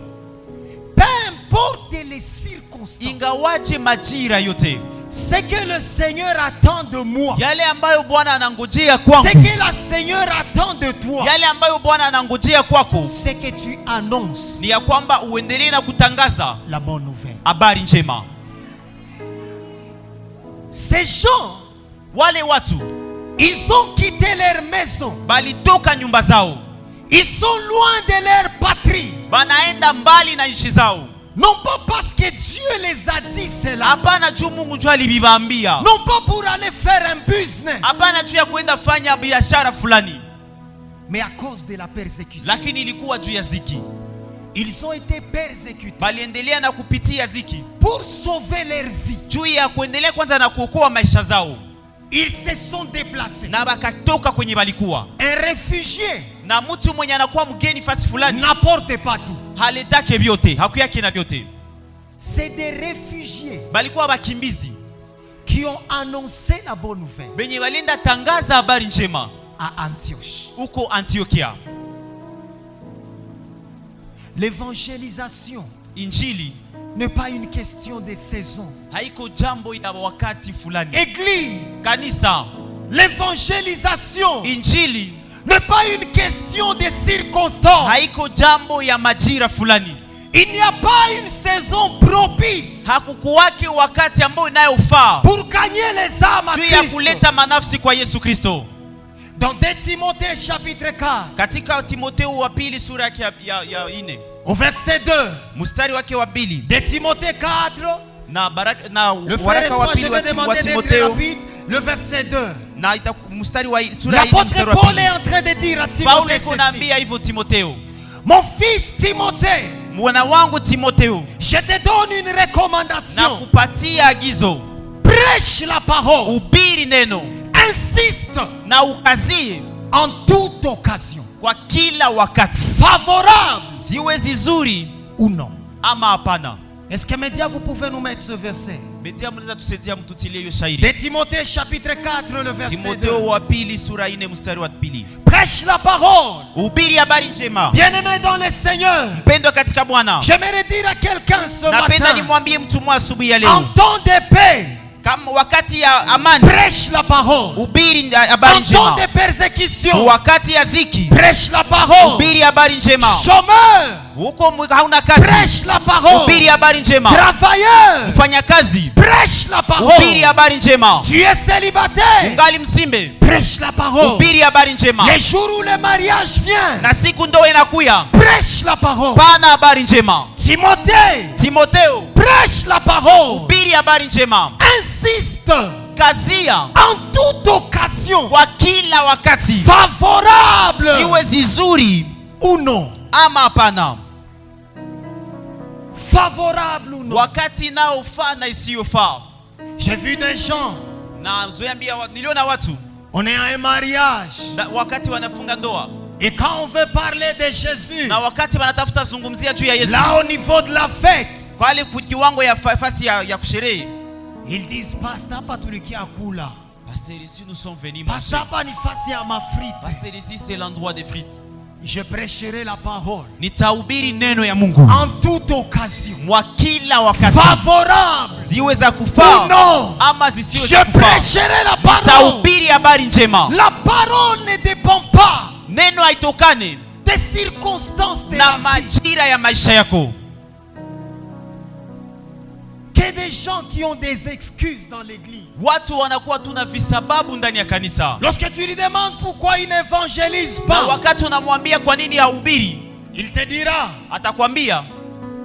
peu importe les circonstances, ingawaje majira yote, ce que le Seigneur attend de moi, yale ambayo Bwana anangojea ce kwangu, que le Seigneur attend de toi, yale ambayo Bwana anangojea kwako, c'est que tu annonces ni ya kwamba uendelee na kutangaza la bonne nouvelle. habari njema. Ces gens, Wale watu ils ont quitté leur maison, balitoka nyumba zao, ils sont loin de leur patrie, banaenda mbali na nchi zao. non pas parce que Dieu les a dit cela, Hapana juu Mungu njoo alivivaambia, non pas pour aller faire un business, hapana juu ya kwenda fanya biashara fulani, mais à cause de la persécution. lakini ilikuwa juu ya ziki. Ils ont été persécutés Baliendelea na kupitia ziki pour sauver leur vie. juu ya kuendelea kwanza na kuokoa maisha zao, Ils se sont déplacés. na bakatoka kwenye balikuwa. Un réfugié Na mtu mwenye anakuwa mgeni fasi fulani n'apporte pas tout. haletake vyote, hakuyake na vyote. C'est des réfugiés Balikuwa bakimbizi qui ont annoncé la bonne nouvelle benye balinda tangaza habari njema à Antioche. huko Antiokia. L'évangélisation Injili n'est pas une question de saison. haiko jambo ya wakati fulani. Église, Kanisa, l'évangélisation injili n'est pas une question de circonstances. haiko jambo ya majira fulani. Il n'y a pas une saison propice Hakukuwake wakati ambao inayofaa pour gagner les âmes à juu ya Christ. kuleta manafsi kwa Yesu Kristo. Dans 2 Timothée chapitre 4, Katika Timotheo wa pili sura yake ya 4 au verset 2, mstari wake wa 2 de Timothée 4, na baraka na le frère waraka wa Espoir, je pili wa vais demander d'être Timotheo rapide, le verset 2. na mstari wa sura ya 4 L'apôtre mstari wa Paul est 2. en train de dire à Paulo Timothée iko ceci. naambia hivyo Timotheo, Mon fils Timothée, mwana wangu Timotheo, je te donne une na recommandation. kupatia agizo, Prêche la parole. ubiri neno Insiste na ukazie en toute occasion, kwa kila wakati, favorable ziwe zizuri ou non. ama hapana. Est-ce que média vous pouvez nous mettre ce verset? Media mnaweza tusaidia mtutilie hiyo shairi. De Timothée chapitre 4, le verset 2. Timotheo wa pili sura 4 mstari wa 2. Prêche la parole. Ubiri habari njema. Bien-aimé dans le Seigneur, Mpendwa katika Bwana, j'aimerais dire à quelqu'un ce napenda matin, nimwambie mtu mmoja asubuhi ya en leo, temps de paix, kama wakati ya amani prêche la parole. ubiri habari En temps njema, de persécution, wakati ya ziki prêche la parole. ubiri habari njema, Chômeur, huko hauna kazi prêche la parole. ubiri habari njema, Travailleur, mfanya kazi prêche la ubiri parole. habari njema, Tu es célibataire, ungali msimbe prêche la parole. ubiri habari njema, Les jours où le mariage vient, na siku ndoa inakuya prêche la parole. pana habari njema. Timothée, Timotheo, prêche la parole. ubiri habari njema, Insiste kazia en toute occasion, kwa kila wakati, favorable ziwe zizuri ou non. ama hapana, Favorable ou non. wakati inaofaa na isiyofaa. J'ai vu des gens, Na zoeambia niliona watu on est à un mariage, wakati wanafunga ndoa et quand on veut parler de Jésus, na wakati wanatafuta zungumzia juu ya Yesu là au niveau de la fête, pale kiwango ya fasi ya kusherehe, ils disent Pasteur hapa tulikia kula, pasteur, ici nous sommes venus manger, Pasteur hapa ni fasi ya mafrite. pasteur, ici c'est l'endroit des frites. Je prêcherai la parole Nitahubiri neno ya Mungu en toute occasion, mwa kila wakati, favorable ziwe za ou kufaa non. ama zisiwe Je za kufaa. prêcherai la parole. Nitahubiri habari njema. La parole ne dépend pas Neno haitokane des circonstances de na la vie. majira ya maisha yako. Que des gens qui ont des excuses dans l'église. Watu wanakuwa tuna visababu ndani ya kanisa, Lorsque tu lui demandes pourquoi il n'évangélise na pas, wakati unamwambia kwa nini hahubiri, il te dira, atakwambia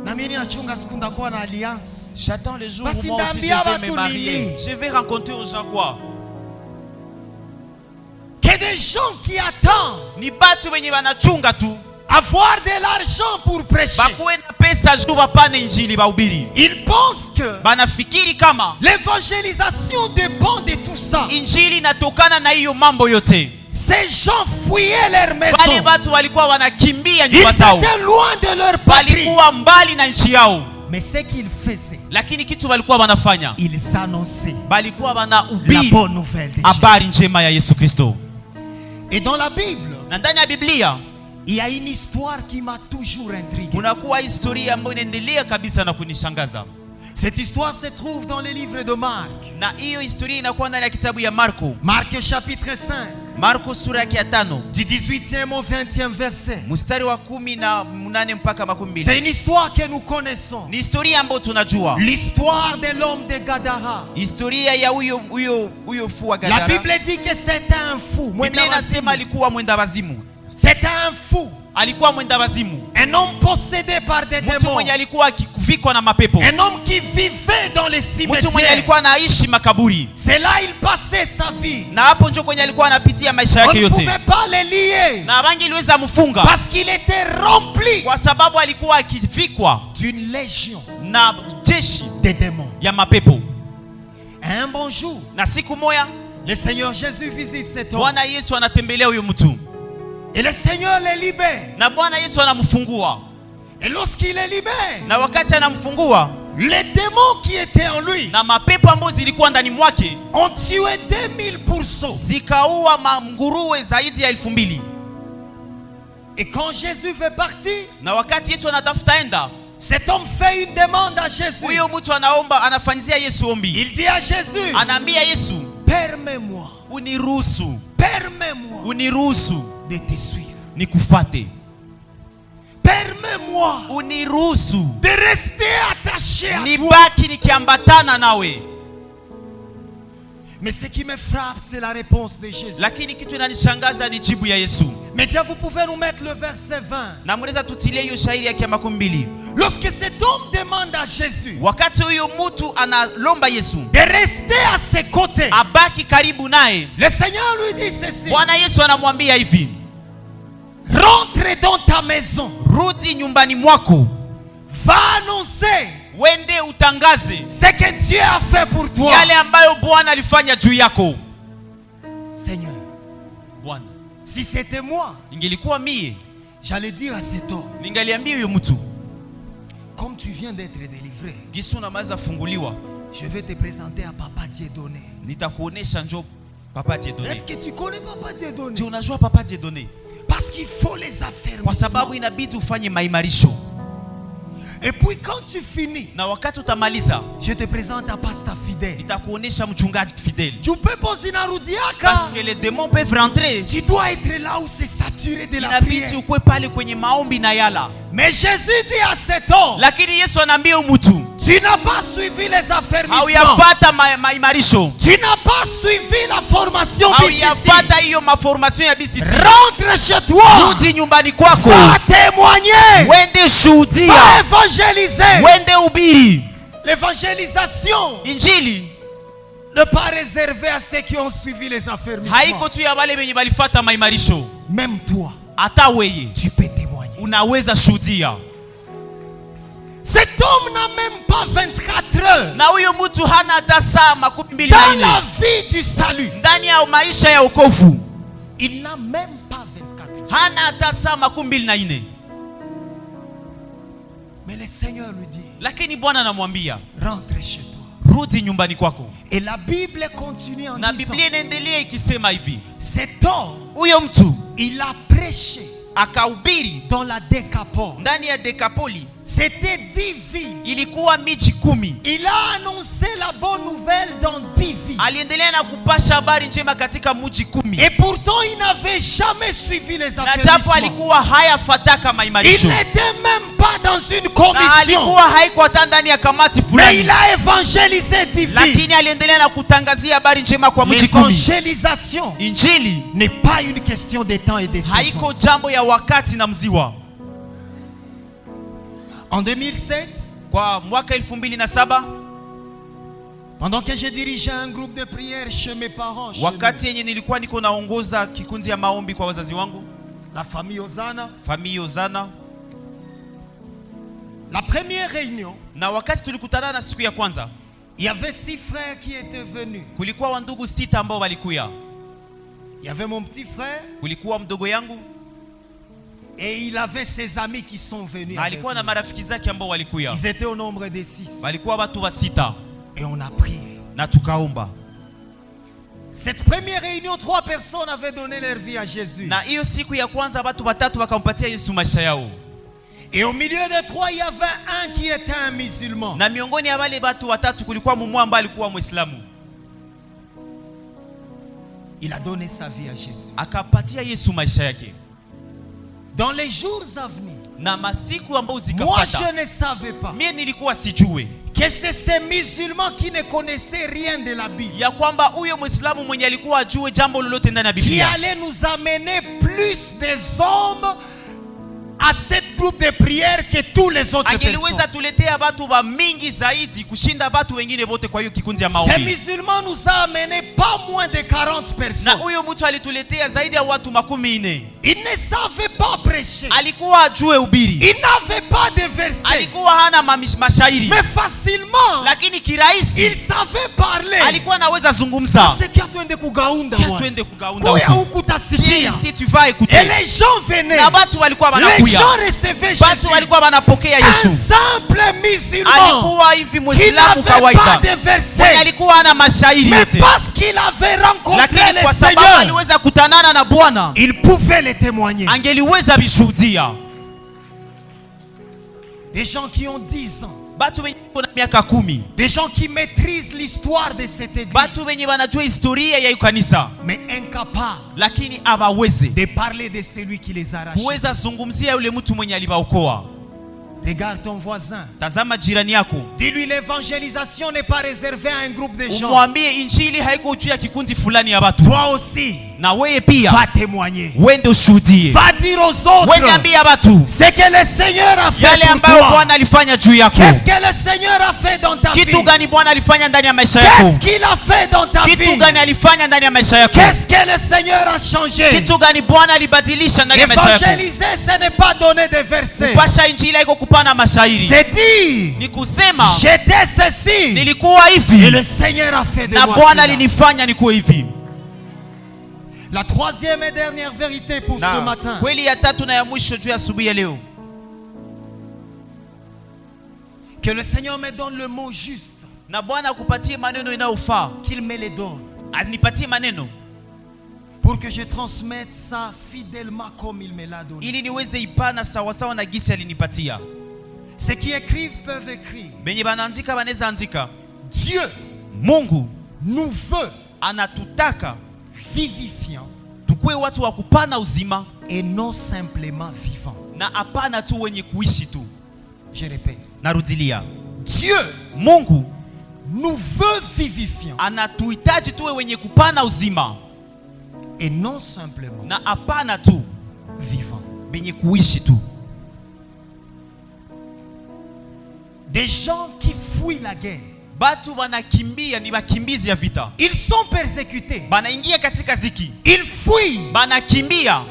na mimi nachunga siku ndakuwa na alliance. j'attends le jour Basi où moi aussi je ndambia vais watu me marier, nini? je vais rencontrer aux gens quoi. Que des gens qui attendent Ni batu wenye wanachunga tu avoir de l'argent pour prêcher. bakuwe na pesa juu bapane injili bahubiri, Ils pensent que banafikiri kama l'évangélisation dépend de tout ça. injili inatokana na hiyo mambo yote. Ces gens fuyaient leur Wale maison. watu walikuwa wanakimbia Ils nyumba zao, étaient loin de leur patrie. walikuwa mbali na nchi yao. Mais ce qu'ils faisaient, lakini kitu walikuwa wanafanya, ils annonçaient balikuwa la wanahubiri bonne nouvelle de Jésus. habari njema ya Yesu Kristo. Et dans la Bible, Na ndani ya Biblia il y a une histoire qui m'a toujours intrigué. kunakuwa historia ambayo inaendelea kabisa na kunishangaza. Cette histoire se trouve dans le livre de Marc. Na hiyo historia inakuwa ndani ya kitabu ya Marko. Marc chapitre 5, Marko sura ya 5 du 18e au 20e verset. mstari wa 18 mpaka 20. C'est une histoire que nous connaissons. Ni historia ambayo tunajua. L'histoire de l'homme de Gadara. Historia ya huyo fuu wa La Gadara. Bible dit que c'est un fou. Biblia inasema alikuwa mwenda wazimu. C'est un fou. Alikuwa mwenda wazimu. Un homme possédé par des Mtu démons. mwenye alikuwa akivikwa na mapepo. Un homme qui vivait dans les Mtu mwenye cimetières. alikuwa anaishi makaburi. C'est là il passait sa vie. Na hapo ndio kwenye alikuwa anapitia maisha On yake ne yote. pouvait pas le lier. Na bangi iliweza mfunga Parce qu'il était rempli kwa sababu alikuwa akivikwa d'une légion na jeshi de démons. ya mapepo. Un bon jour, Na siku moja le Seigneur Jésus visite cet homme. Bwana Yesu anatembelea huyo mtu. Et le Seigneur le libère. Na Bwana Yesu anamfungua. Et lorsqu'il le libère, Na wakati anamfungua, les démons qui étaient en lui na mapepo ambayo zilikuwa ndani mwake ont tué 2000%. zikaua nguruwe zaidi ya 2000. Et quand Jésus veut partir, Na wakati Yesu anatafuta enda, cet homme fait une demande à Jésus. huyo mtu anaomba, anafanyizia Yesu ombi. Il dit à Jésus, Anaambia Yesu, permets-moi, uniruhusu, permets-moi uniruhusu de te suivre. nikufate. Permets-moi Uniruhusu de rester attaché à toi. nibaki nikiambatana nawe. Mais ce qui me frappe, c'est la réponse de Jésus. Lakini kitu inanishangaza ni jibu ya Yesu. Maintenant, vous pouvez nous mettre le verset 20. Na mnaweza tutilie hiyo shairi yake ya 20. Lorsque cet homme demande à Jésus Wakati huyo mtu analomba Yesu de rester à ses côtés, abaki karibu naye, le Seigneur lui dit ceci: Bwana Yesu anamwambia hivi, rentre dans ta maison, rudi nyumbani mwako, va annoncer wende utangaze ce que Dieu a fait pour toi. yale ambayo Bwana alifanya juu yako. Seigneur, Bwana, si c'était moi, ingelikuwa mie, j'allais dire à cet homme, ningaliambia huyo mtu, comme tu viens d'être délivré, Gisu unamaliza funguliwa, je vais te présenter à Papa Dieudonné. nitakuonesha njoo Papa Dieudonné. Est-ce que tu connais Papa Dieudonné? Je unajua Papa Dieudonné? Parce qu'il faut les affaires. Kwa sababu inabidi ufanye maimarisho. Et puis quand tu finis, Na wakati utamaliza, je te présente à Pasteur Fidèle. nitakuonesha mchungaji fidèle. Tu peux poser na rudiaka. Parce que les démons peuvent rentrer. Tu dois être là où c'est saturé de la Inabidi prière. ukue pale kwenye maombi na yala. Mais Jésus dit à cet homme, Lakini Yesu anaambia mtu, tu n'as pas suivi les affermissements. hauyafata maimarisho. Tu n'as pas suivi la formation BCC. Hauyafata hiyo maformation ya BCC. Rentre chez toi. Rudi nyumbani kwako. Va témoigner. Wende shuhudia. Va évangéliser. Wende ubiri. L'évangélisation Injili n'est pas réservée à ceux qui ont suivi les affermissements. haiko tu ya wale wenye walifata maimarisho. Même toi, Hata weye tu peux témoigner. unaweza shuhudia. Cet homme n'a même pas 24 heures Na huyo mtu hana hata saa 24. dans la vie du salut. Ndani ya maisha ya wokovu Il n'a même pas 24 heures. hana hata saa 24. Mais le Seigneur lui dit, Lakini Bwana anamwambia, rentre chez toi. rudi nyumbani kwako. Et la Bible continue en Na disant, Biblia inaendelea ikisema hivi, cet homme, huyo mtu il a prêché akahubiri dans la Décapole. ndani ya Dekapoli. C'était 10 villes. Ilikuwa miji 10. Il a annoncé la bonne nouvelle dans 10 villes. Aliendelea na kupasha habari njema katika mji 10. Et pourtant, il n'avait jamais suivi les Na japo affermissements. alikuwa hayafataka Il maimarisho. n'était même pas dans une Na commission. alikuwa haiko hata ndani ya kamati Mais fulani. il a évangélisé 10 villes. Lakini aliendelea na kutangazia habari njema kwa mji 10. L'évangélisation Injili n'est pas une question de temps et de saison. haiko jambo ya wakati na mziwa. En 2007, Kwa mwaka 2007, pendant que je dirigeais un groupe de prière chez mes parents, chez wakati yenye nilikuwa niko naongoza kikundi ya maombi kwa wazazi wangu, nous, la famille Ozana, famille Ozana, la première réunion, na wakati tulikutana na siku ya kwanza, il y avait 6 frères qui étaient venus. kulikuwa wandugu 6 ambao walikuya. Il y avait mon petit frère, Kulikuwa mdogo yangu, Et il avait ses amis qui sont venus. Na alikuwa na marafiki zake ambao walikuya. Ils étaient au nombre de 6. Walikuwa watu wa 6. Et on a prié. Na tukaomba. Cette première réunion, 3 personnes avaient donné leur vie à Jésus. Na hiyo siku ya kwanza watu watatu wakampatia Yesu maisha yao. Et au milieu des 3, il y avait un qui était un musulman. Na miongoni ya wale watu watatu kulikuwa mmoja ambaye alikuwa Muislamu. Il a donné sa vie à Jésus. Akapatia Yesu maisha yake. Dans les jours à venir, Na masiku ambao moi zikafuata, je ne savais pas mimi nilikuwa sijue que c'est ces musulmans qui ne connaissaient rien de la Bible ya kwamba huyo Muislamu mwenye alikuwa ajue jambo lolote ndani ya qui Biblia allaient nous amener plus des hommes à cette groupe de prière que tous les autres angeliweza personnes. tuletea watu wa mingi zaidi kushinda watu wengine wote. Kwa hiyo kikundi ya Ces maombi, musulmans nous a amené pas moins de 40 na personnes. huyo mtu alituletea zaidi ya watu 40. Ils ne savaient pas prêcher. Alikuwa ajue ubiri, Ils n'avaient pas de versets. alikuwa hana mashairi, Mais facilement, lakini kirahisi ils savaient parler. alikuwa anaweza zungumza. C'est qu'il y a twende kugaunda Kia bwana. twende kugaunda Kuya huko, huku utasikia. si tu vas Et écouter. les gens venaient. Na watu walikuwa Les wanakuya, gens recevaient watu Jésus. walikuwa wanapokea Un Yesu. simple musulman Alikuwa hivi qui Muislamu n'avait pas kawaida de mwenye versets. alikuwa hana mashairi Mais yote, parce qu'il avait rencontré lakini le kwa sababu Seigneur, aliweza kutanana na Bwana il pouvait le témoigner. angeliweza bishuhudia. Des gens qui ont 10 ans. Batu wenye na miaka 10, Des gens qui maîtrisent l'histoire de cette église. batu wenye wanajua historia ya kanisa, Mais incapables lakini hawawezi de parler de celui qui les a rachetés. kuweza zungumzia yule mtu mwenye alibaokoa. Regarde ton voisin. Tazama jirani yako, Dis-lui, l'évangélisation n'est pas réservée à un groupe de gens. umwambie injili haiko juu ya kikundi fulani ya watu. Toi aussi, Na wewe pia va témoigner. wende ushuhudie, Va dire aux autres wende ambia watu ce que le Seigneur a fait yale pour ambayo toi. Bwana alifanya juu yako. Qu'est-ce que le Seigneur a fait dans ta vie? Kitu gani Bwana alifanya ndani ya maisha yako? Qu'est-ce qu'il a fait dans ta Kitu vie? gani alifanya ndani ya maisha yako? Qu'est-ce que le Seigneur a changé? Kitu gani Bwana alibadilisha ndani ya maisha yako? Évangéliser, ce n'est pas donner des versets. Kupasha injili haiko kupana mashairi, C'est dire, ni kusema j'étais ceci nilikuwa et hivi le Seigneur a fait de na moi Bwana cela. alinifanya nikuwe hivi. La troisième et dernière vérité pour ce Na matin. kweli ya tatu na ya mwisho juu ya asubuhi ya leo, Que le Seigneur me donne le mot juste. na Bwana akupatie maneno inayofaa, Qu'il me les donne. anipatie maneno Pour que je transmette ça fidèlement comme il me l'a donné. ili niweze ipana sawasawa na gisi alinipatia. Ceux qui écrivent peuvent écrire. Benye banaandika banaweza andika. Dieu Mungu nous veut anatutaka vivifiants tukue watu wa kupana uzima et non simplement vivants. na hapana tu wenye kuishi tu. Je répète. Narudilia, Dieu Mungu nous veut vivifiants anatuhitaji tuwe wenye kupana uzima et non simplement na hapana tu vivants. benye kuishi tu. Des gens qui fuient la guerre. Batu wanakimbia, ni wakimbizi ya vita, Ils sont persécutés. banaingia katika ziki, Ils fuient. banakimbia.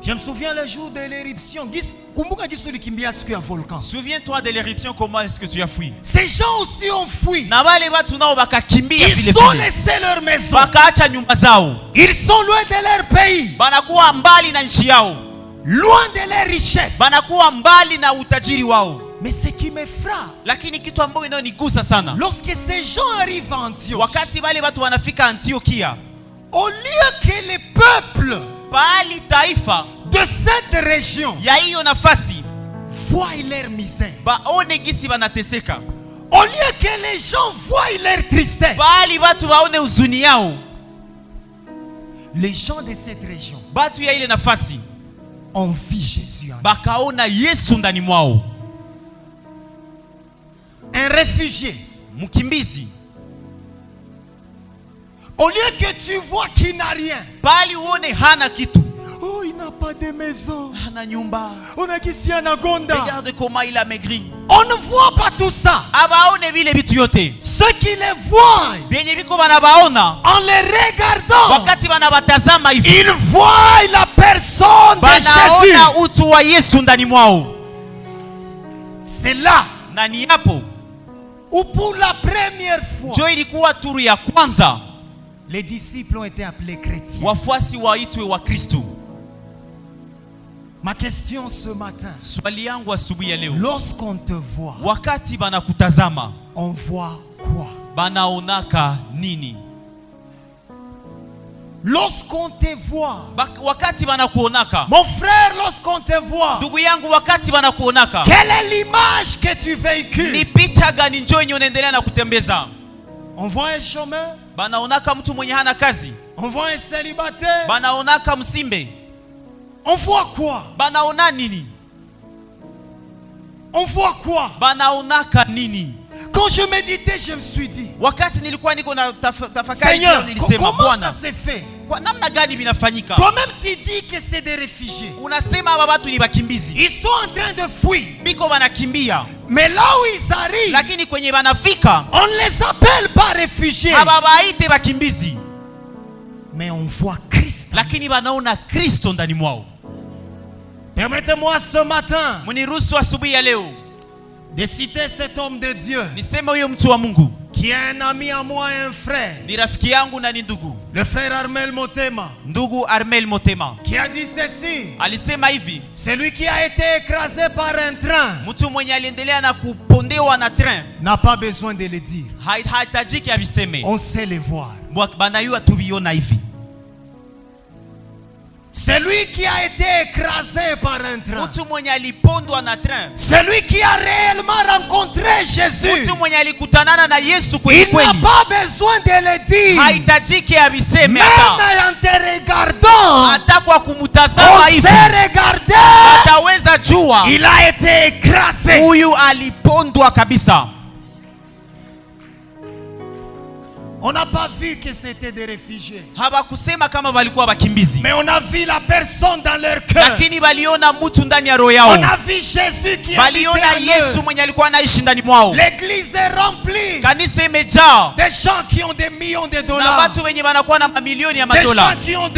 Je me souviens le jour de l'éruption. Kumbuka jinsi ulikimbia siku ya volcan. Souviens-toi de l'éruption, comment est-ce que tu as fui. Ces gens aussi ont fui. Na wale watu nao wakakimbia Ils vile ont vile, laissé leur maison. wakaacha nyumba zao, Ils sont loin de leur pays, banakuwa mbali na nchi yao, loin de leur richesse. banakuwa mbali na utajiri wao. Mais ce qui me frappe, Lakini kitu ambacho inayonigusa sana, lorsque ces gens arrivent à Antioche, wakati wale watu wanafika Antiokia, au lieu que les peuples pahali taifa de cette région ya hiyo nafasi voient leur misère, baone gisi wanateseka, au lieu que les gens voient leur tristesse, pahali watu waone huzuni yao, les gens de cette région batu ya ile nafasi ont vu Jésus en eux. bakaona Yesu ndani mwao. Un réfugié, Mkimbizi, au lieu que tu vois qu'il n'a rien, pahali uone hana kitu, oh, il n'a pas de maison, hana nyumba, on a qu'ici un agonda. regarde comment il a maigri. On ne voit pas tout ça. Abaone vile vitu yote Ceux qui les voient, vyenye viko banabaona, en les regardant, wakati banabatazama hivi ils voient la personne de Jésus. banaona utu wa Yesu ndani mwao. C'est là Na ni hapo où pour la première fois, jo ilikuwa turu ya kwanza les disciples ont été appelés chrétiens. wafuasi waitwe wa Kristo. Ma question ce matin, Swali yangu asubuhi ya leo, lorsqu'on te voit, wakati banakutazama on voit quoi? banaonaka nini? Lorsqu'on te voit, Wakati banakuonaka, mon frère, lorsqu'on te voit, ndugu yangu, wakati banakuonaka, quelle est l'image que tu véhicules? ni picha gani njoo yenye unaendelea na kutembeza? On voit un chômeur, Banaonaka mtu mwenye hana kazi, on voit un célibataire, banaonaka msimbe, on voit quoi? banaona nini? On voit quoi? Banaonaka nini? Quand je méditais, je me suis dit, Wakati nilikuwa niko na tafakari, Seigneur, nilisema comment ça Bwana, s'est fait? kwa namna gani vinafanyika? Toi-même tu dis que c'est des réfugiés. Unasema aba watu ni bakimbizi, Ils sont en train de fuir. biko banakimbia, Mais là où ils arrivent, lakini kwenye banafika on ne les appelle pas réfugiés. hababaite bakimbizi, Mais on voit Christ. lakini banaona Kristo ndani mwao. Permettez-moi ce matin Mniruhusu asubuhi ya leo de citer cet homme de Dieu niseme huyo mtu wa Mungu qui est un ami à moi et un frère. ni rafiki yangu na ni ndugu, Le frère Armel Motema, ndugu Armel Motema qui a dit ceci: alisema hivi, celui qui a été écrasé par un train mtu mwenye aliendelea na kupondewa na train n'a pas besoin de le dire. hahitajiki aviseme, On sait les voir. banayua tubiona hivi. Celui qui a été écrasé par un train, Mtu mwenye alipondwa na train, celui qui a réellement rencontré Jésus, mtu mwenye alikutanana na Yesu kweli il n'a kweli, pas besoin de le dire. hahitajiki aviseme. Même Hata en te regardant, hata kwa on kumtazama hivi sait regarder. ataweza jua Il a été écrasé. huyu alipondwa kabisa. On n'a pas vu que c'était des réfugiés, Hawakusema kama walikuwa bakimbizi, mais on a vu la personne dans leur cœur. lakini baliona mtu ndani ya roho yao, On a vu Jésus qui habitait baliona en Yesu eux. mwenye alikuwa anaishi ndani mwao. L'église est remplie Kanisa imejaa des gens qui ont des millions de na dollars, watu wenye wanakuwa na mamilioni ya des gens madola, qui ont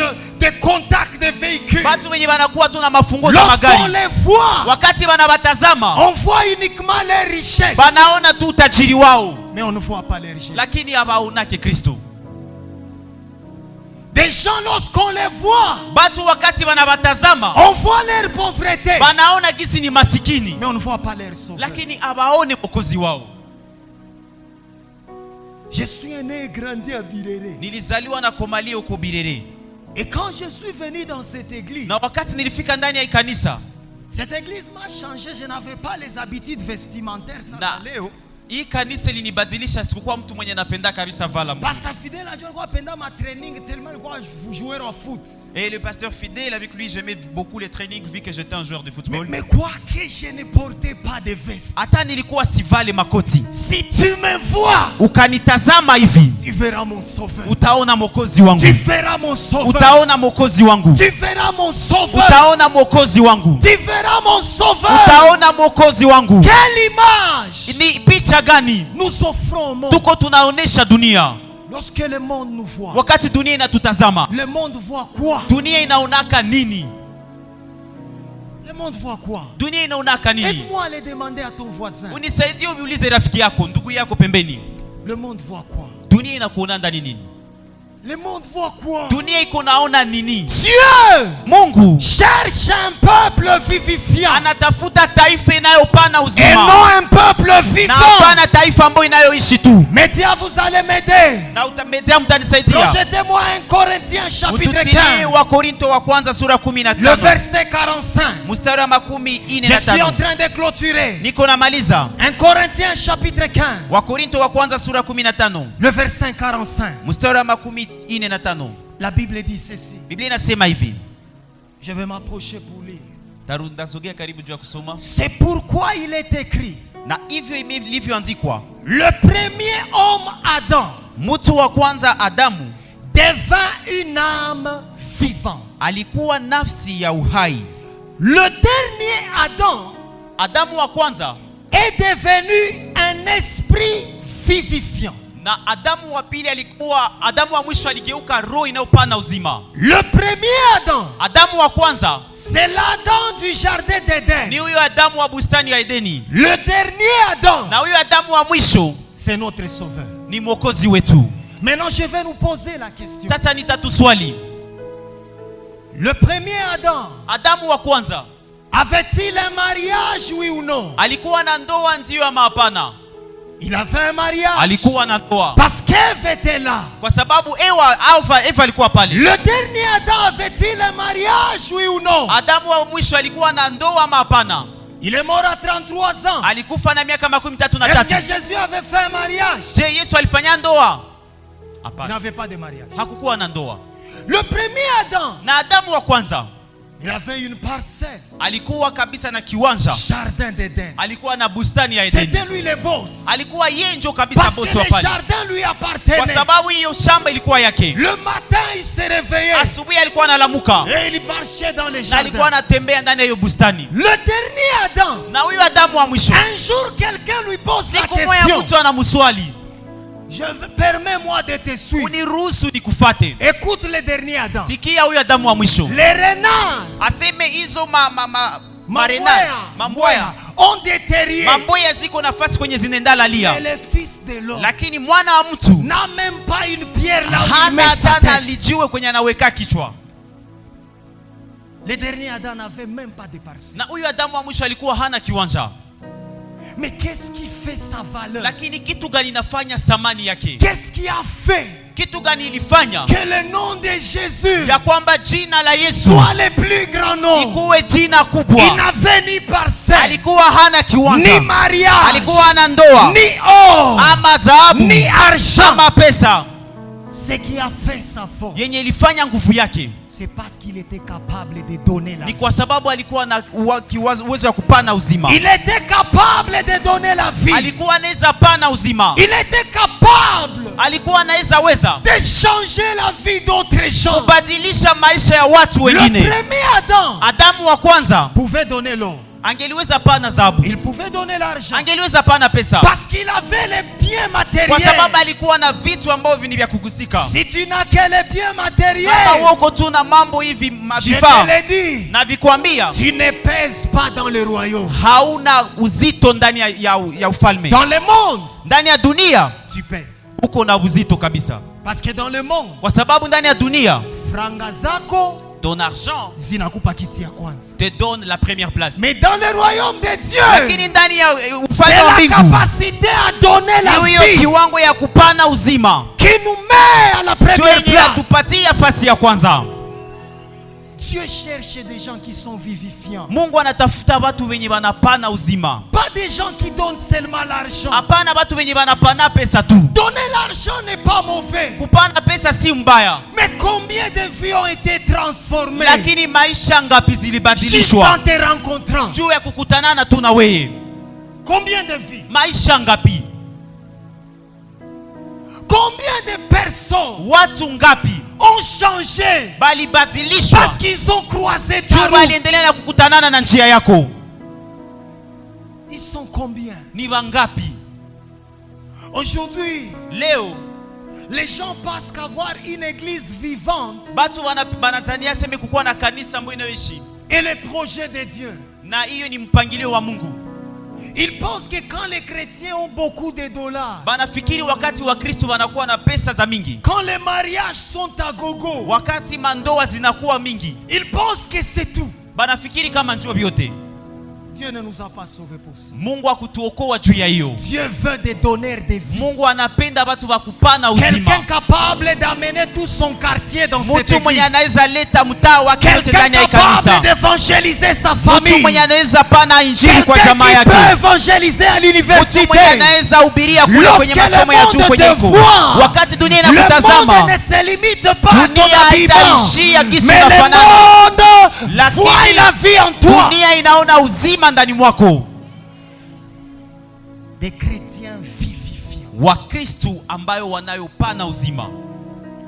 des contacts de véhicules. watu wenye wanakuwa tu na mafungo za Lorsqu'on magari. les voit, Wakati wanabatazama on voit uniquement les richesses, banaona tu utajiri wao, mais on ne voit pas les richesses. lakini hawaonake Kristo. Des gens, lorsqu'on les voit, Batu wakati wanabatazama on voit leur pauvreté, banaona gisi ni masikini, mais on ne voit pas leur sauveur. lakini hawaone mwokozi wao. Je suis né et grandi à Birere. Nilizaliwa na komalia huko Birere, Et quand je suis venu dans cette église, na wakati nilifika ndani ya kanisa, cette église m'a changé. Je n'avais pas les habitudes vestimentaires. Ça Na- allait, oh. hii kanisa linibadilisha. Sikukuwa mtu mwenye napenda kabisa vala nguo. Pasteur Fidèle a dit qu'on pendant ma training tellement quoi jouer au foot. Et le pasteur fidèle, avec lui, j'aimais beaucoup les trainings vu que j'étais un joueur de football. Mais quoi que je ne portais pas de veste. Hata nilikuwa sivale makoti. Si tu me vois, Ukanitazama hivi, tu verras mon sauveur. utaona mwokozi wangu. Tu verras mon sauveur. Utaona mwokozi wangu. Tu verras mon sauveur. Utaona mwokozi wangu. Tu verras mon sauveur. Utaona mwokozi wangu. Quelle image Ni picha gani nous offrons au monde. tuko tunaonesha dunia? Lorsque le monde nous voit, Wakati dunia inatutazama, le monde voit quoi? dunia inaonaka nini? Le monde voit quoi? Dunia inaonaka nini? Aide-moi à le demander à ton voisin. Unisaidie uliulize rafiki yako, ndugu yako pembeni. Le monde voit quoi? Dunia inakuona ndani nini? Le monde voit quoi? Dunia iko naona nini? Dieu Mungu cherche un peuple vivifiant anatafuta taifa inayopana et uzima, non un peuple na vivant. hapana taifa ambayo inayoishi tu. Média, vous allez m'aider. Na utamejea, mtanisaidia. Projetez-moi 1 Corinthiens chapitre Ututilie 15, wa Korinto wa kwanza sura le 15 verset 45. mstari wa 45. Je suis en train de clôturer. Niko namaliza. 1 Corinthiens chapitre 15, Wa Korinto wa kwanza sura 15 le verset 45. mstari wa 45. La Bible dit ceci. Biblia inasema hivi. Je vais m'approcher pour lire. Ndasogea karibu juu ya kusoma. C'est pourquoi il est écrit, Na hivyo ilivyoandikwa, le premier homme Adam mtu wa kwanza Adamu devint une âme vivante. alikuwa nafsi ya uhai. Le dernier Adam Adamu wa kwanza est devenu un esprit vivifiant. na Adamu wa pili alikuwa, Adamu wa mwisho aligeuka roho inayopana uzima. Le premier Adam, Adamu wa kwanza c'est l'Adam du jardin d'Éden. ni huyo Adamu wa bustani ya Edeni, Le dernier Adam, na huyo Adamu wa mwisho c'est notre sauveur. ni mwokozi wetu. Maintenant, je vais nous poser la question. Sasa nitatuswali, Le premier Adam, Adamu wa kwanza avait-il un mariage, oui ou non? alikuwa na ndoa ndio ama hapana? Il avait un mariage. Alikuwa na ndoa. Parce qu'Ève était là. Kwa sababu Eva alikuwa pale. Le dernier Adam avait-il un mariage, oui ou non? Adamu wa mwisho alikuwa na ndoa ama hapana? Il est mort à 33 ans. Alikufa na miaka 33. Est-ce que Jésus avait fait un mariage? Je, Yesu alifanya ndoa? Il Hapana. n'avait pas de mariage. Hakukuwa na ndoa. Le premier Adam, Na Adamu wa kwanza il avait une parcelle. alikuwa kabisa na kiwanja. Jardin d'Éden. Alikuwa na bustani ya Edeni. C'était lui le boss. Alikuwa yeye ndio kabisa Parce que bosi wa le pale. jardin lui Kwa appartenait. sababu hiyo shamba ilikuwa yake. Le matin, il se réveillait. Asubuhi alikuwa analamuka Et il marchait dans les na alikuwa jardins. anatembea ndani ya hiyo bustani. Le dernier Adam, Na huyu Adamu wa mwisho, un jour, quelqu'un lui pose la siku moja question. mtu anamswali, Permets-moi de te suivre. uniruhusu nikufate. Écoute le dernier Adam. Sikia huyu Adamu wa mwisho Les renards, aseme hizo marena mamboya, mamboya ont des terriers. mamboya ziko nafasi kwenye zinaenda Mais lalia, le fils de l'homme lakini mwana wa mtu n'a même pas une pierre là où il hana met sa hata tête. lijiwe kwenye anaweka kichwa. Le dernier Adam n'avait même pas de parcelle. Na huyu Adamu wa mwisho alikuwa hana kiwanja, Mais qu'est-ce qui fait sa valeur? lakini kitu gani inafanya thamani yake? Qu'est-ce qui a fait Kitu gani ilifanya que le nom de Jésus ya kwamba jina la Yesu soit le plus grand nom? ikuwe jina Il kubwa? n'avait ni parcelle, Alikuwa hana ni kiwanja, mariage, alikuwa hana ndoa ni or, ama dhahabu ni argent. ama pesa. Ce qui a fait sa force, Yenye ilifanya nguvu yake c'est parce qu'il était capable de donner la ni vie. kwa sababu alikuwa na uwezo wa kupana uzima. Il était capable de donner la vie. Alikuwa anaweza pana uzima, Il était capable alikuwa anaweza weza de changer la vie d'autres gens. kubadilisha maisha ya watu Le wengine. premier Adam Adamu wa kwanza pouvait donner l'or. angeliweza pana dhahabu, Il pouvait donner l'argent. angeliweza pana pesa, Parce qu'il avait les biens kwa matériels. sababu alikuwa na vitu ambavyo ni vya kugusika. Si tu n'as que les biens Kama matériels, uko tu na mambo hivi je vifaa te l'ai dit, na vikwambia, tu ne pèses pas dans le royaume. hauna uzito ndani ya ufalme. Dans le monde, Ndani ya dunia tu pèses. uko na uzito kabisa, Parce que dans le monde, kwa sababu ndani ya dunia franga zako ton argent zinakupa kiti ya kwanza. te donne la première place. Mais dans le royaume de Dieu, Lakini ndani ya c'est ufalme wa la mbingu capacité à donner la ni hiyo vie kiwango ya kupana uzima qui nous met à la ndio première yenye place. atupatie nafasi ya kwanza. Dieu cherche des gens qui sont vivifiants. Mungu anatafuta watu wenye wanapana uzima, Pas des gens qui donnent seulement l'argent. hapana watu wenye wanapana pesa tu. Donner l'argent n'est pas mauvais. Kupana pesa si mbaya, Mais combien de vies ont été transformées lakini maisha ngapi juste en zilibadilishwa te rencontrant? juu ya kukutanana tu na wewe? Combien de vies? Maisha ngapi? Combien de personnes Watu ngapi ont changé balibadilishwa parce qu'ils ont croisé ta juu route? baliendelea na kukutanana na njia yako? Ils sont combien? Ni wangapi? Aujourd'hui, Leo les gens pensent qu'avoir une église vivante batu banazania seme kukuwa na kanisa ambayo inayoishi, est le projet de Dieu. na hiyo ni mpangilio wa Mungu. Ils pensent que quand les chrétiens ont beaucoup de dollars, Banafikiri wakati wa Kristo wanakuwa na pesa za mingi, quand les mariages sont à gogo, wakati mandoa zinakuwa mingi, ils pensent que c'est tout. banafikiri kama njoo vyote. Dieu ne nous a pas sauvés pour ça. Mungu akutuokoa juu ya hiyo. Dieu veut des donneurs de vie. Mungu anapenda watu wa kupana uzima, Quelqu'un capable d'amener tout son quartier dans cette mtu mwenye église. anaweza leta mtaa wake wote Quelqu'un ndani ya capable kanisa, d'évangéliser sa mtu famille. mwenye anaweza pana injili kwa Quelqu'un jamaa qui yake, peut évangéliser à mtu mwenye l'université. anaweza hubiria kule Lorsque kwenye le masomo ya juu monde kwenye te iko. voit, Wakati dunia Le monde inakutazama, ne se limite pas à ton dunia habillement, haitaishia gisi mais le unafanana, monde lakini voit la vie en toi. dunia inaona uzima ndani mwako. Des chrétiens vivifiants. Wakristu ambayo wanayopana uzima.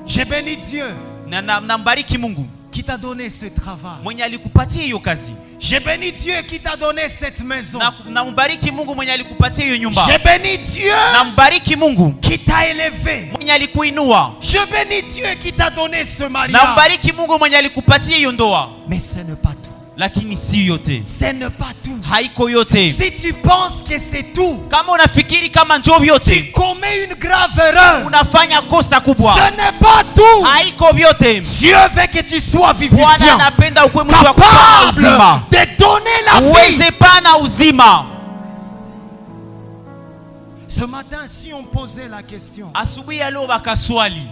Je bénis Dieu Na mbariki Mungu qui t'a donné ce travail. mwenye alikupatia hiyo kazi, Je bénis Dieu qui t'a donné cette maison. na mbariki Mungu mwenye alikupatia hiyo nyumba, Je bénis Dieu na mbariki Mungu qui t'a élevé. mwenye alikuinua, Je bénis Dieu qui t'a donné ce na mariage. mbariki Mungu mwenye alikupatia hiyo ndoa. Mais ce n'est pas tout. Lakini si yote, Ce n'est pas tout. haiko yote. Si tu penses que c'est tout, Kama unafikiri kama njoo tu vyote, commets fait une grave erreur. unafanya kosa kubwa. Ce n'est pas tout. Haiko vyote. Dieu veut que tu sois Bwana vivifiant, anapenda ukuwe mtu wa kupana capable uzima. de donner la vie. Uweze pana uzima. Ce matin, si on posait la question, Asubuhi ya leo bakaswali,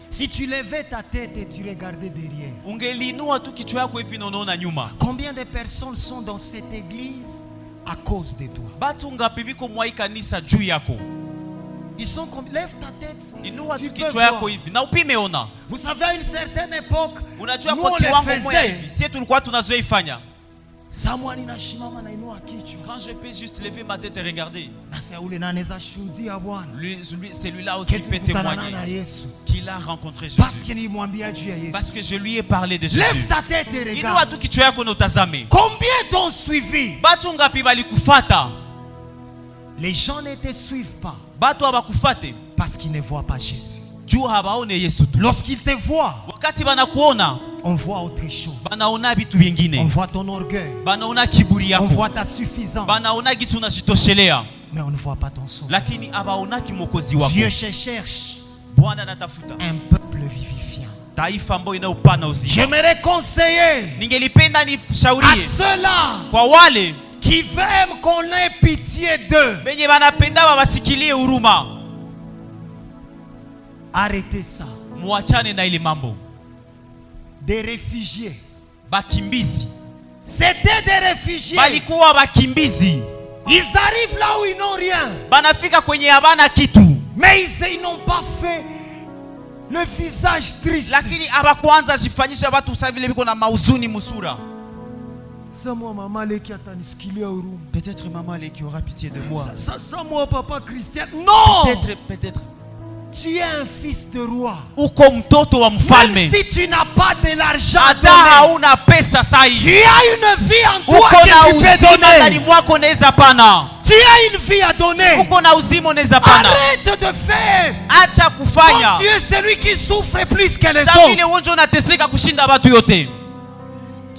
si tu levais ta tête et tu regardais derrière, ungeliinua tu kichwa yako hivi na unaona nyuma, combien de personnes sont dans cette église à cause de toi? batu ngapi biko mwa hii kanisa juu yako? Ils sont comme, lève ta tête, Inua tu tu peux kichwa yako voir. hivi na upime ona. Vous savez, à une certaine époque, Unajua nous kwa on le kiwango moja faisait. hivi, sisi tulikuwa tunazoea ifanya. Samwani na shimama na inua kichwa. Quand je peux juste lever ma tête et regarder, Na sasa ule na anaweza shuhudia Bwana. celui-là aussi peut Kukutana na témoigner Yesu. qu'il a rencontré Parce Jésus. que nilimwambia juu ya Yesu. Parce que je lui ai parlé de Lève Jésus. ta tête et Inua regarde. tu kichwa yako na utazame. Combien t'ont suivi? Batu ngapi balikufata? Les gens ne te suivent pas Batu abakufate parce qu'ils ne voient pas Jésus. juu habaone Yesu tu. Lorsqu'ils te voient, Wakati banakuona, on voit autre chose. banaona vitu On vingine. voit ton orgueil. Banaona kiburi On yako. voit ta suffisance. Banaona gisi unajitoshelea. Mais on ne voit pas ton sauveur. Lakini abaonaki mwokozi wako. Dieu cherche Bwana anatafuta un peuple vivifiant. taifa ambayo inayopana uzima. J'aimerais conseiller Ningelipenda à nishaurie ceux-là kwa wale qui veulent qu'on ait pitié d'eux. benye banapenda babasikilie huruma, Arrêtez ça. muachane na ile mambo. Des réfugiés. Bakimbizi C'était des réfugiés. balikuwa bakimbizi, Ils arrivent là où ils n'ont rien. banafika kwenye habana kitu, Mais ils n'ont pas fait le visage triste. lakini abakuanza jifanyisha watu sasa vile biko na mauzuni musura. Ça, moi, maman, qui atanisikilia huruma. Peut-être maman elle qui aura pitié de moi. Ça, moi, papa Christian. Non! Peut-être Tu es un fils de roi. uko mtoto wa Même mfalme. si tu n'as pas de l'argent à Hata donner, hauna pesa sai, tu as une vie en toi uko na que tu peux uzima ndani donner. mwako unaweza pana. Tu as une vie à donner. Uko na uzima unaweza pana. Arrête de faire. Acha kufanya Quand tu es celui qui souffre plus que les sasa vile autres. unjo unateseka kushinda watu yote.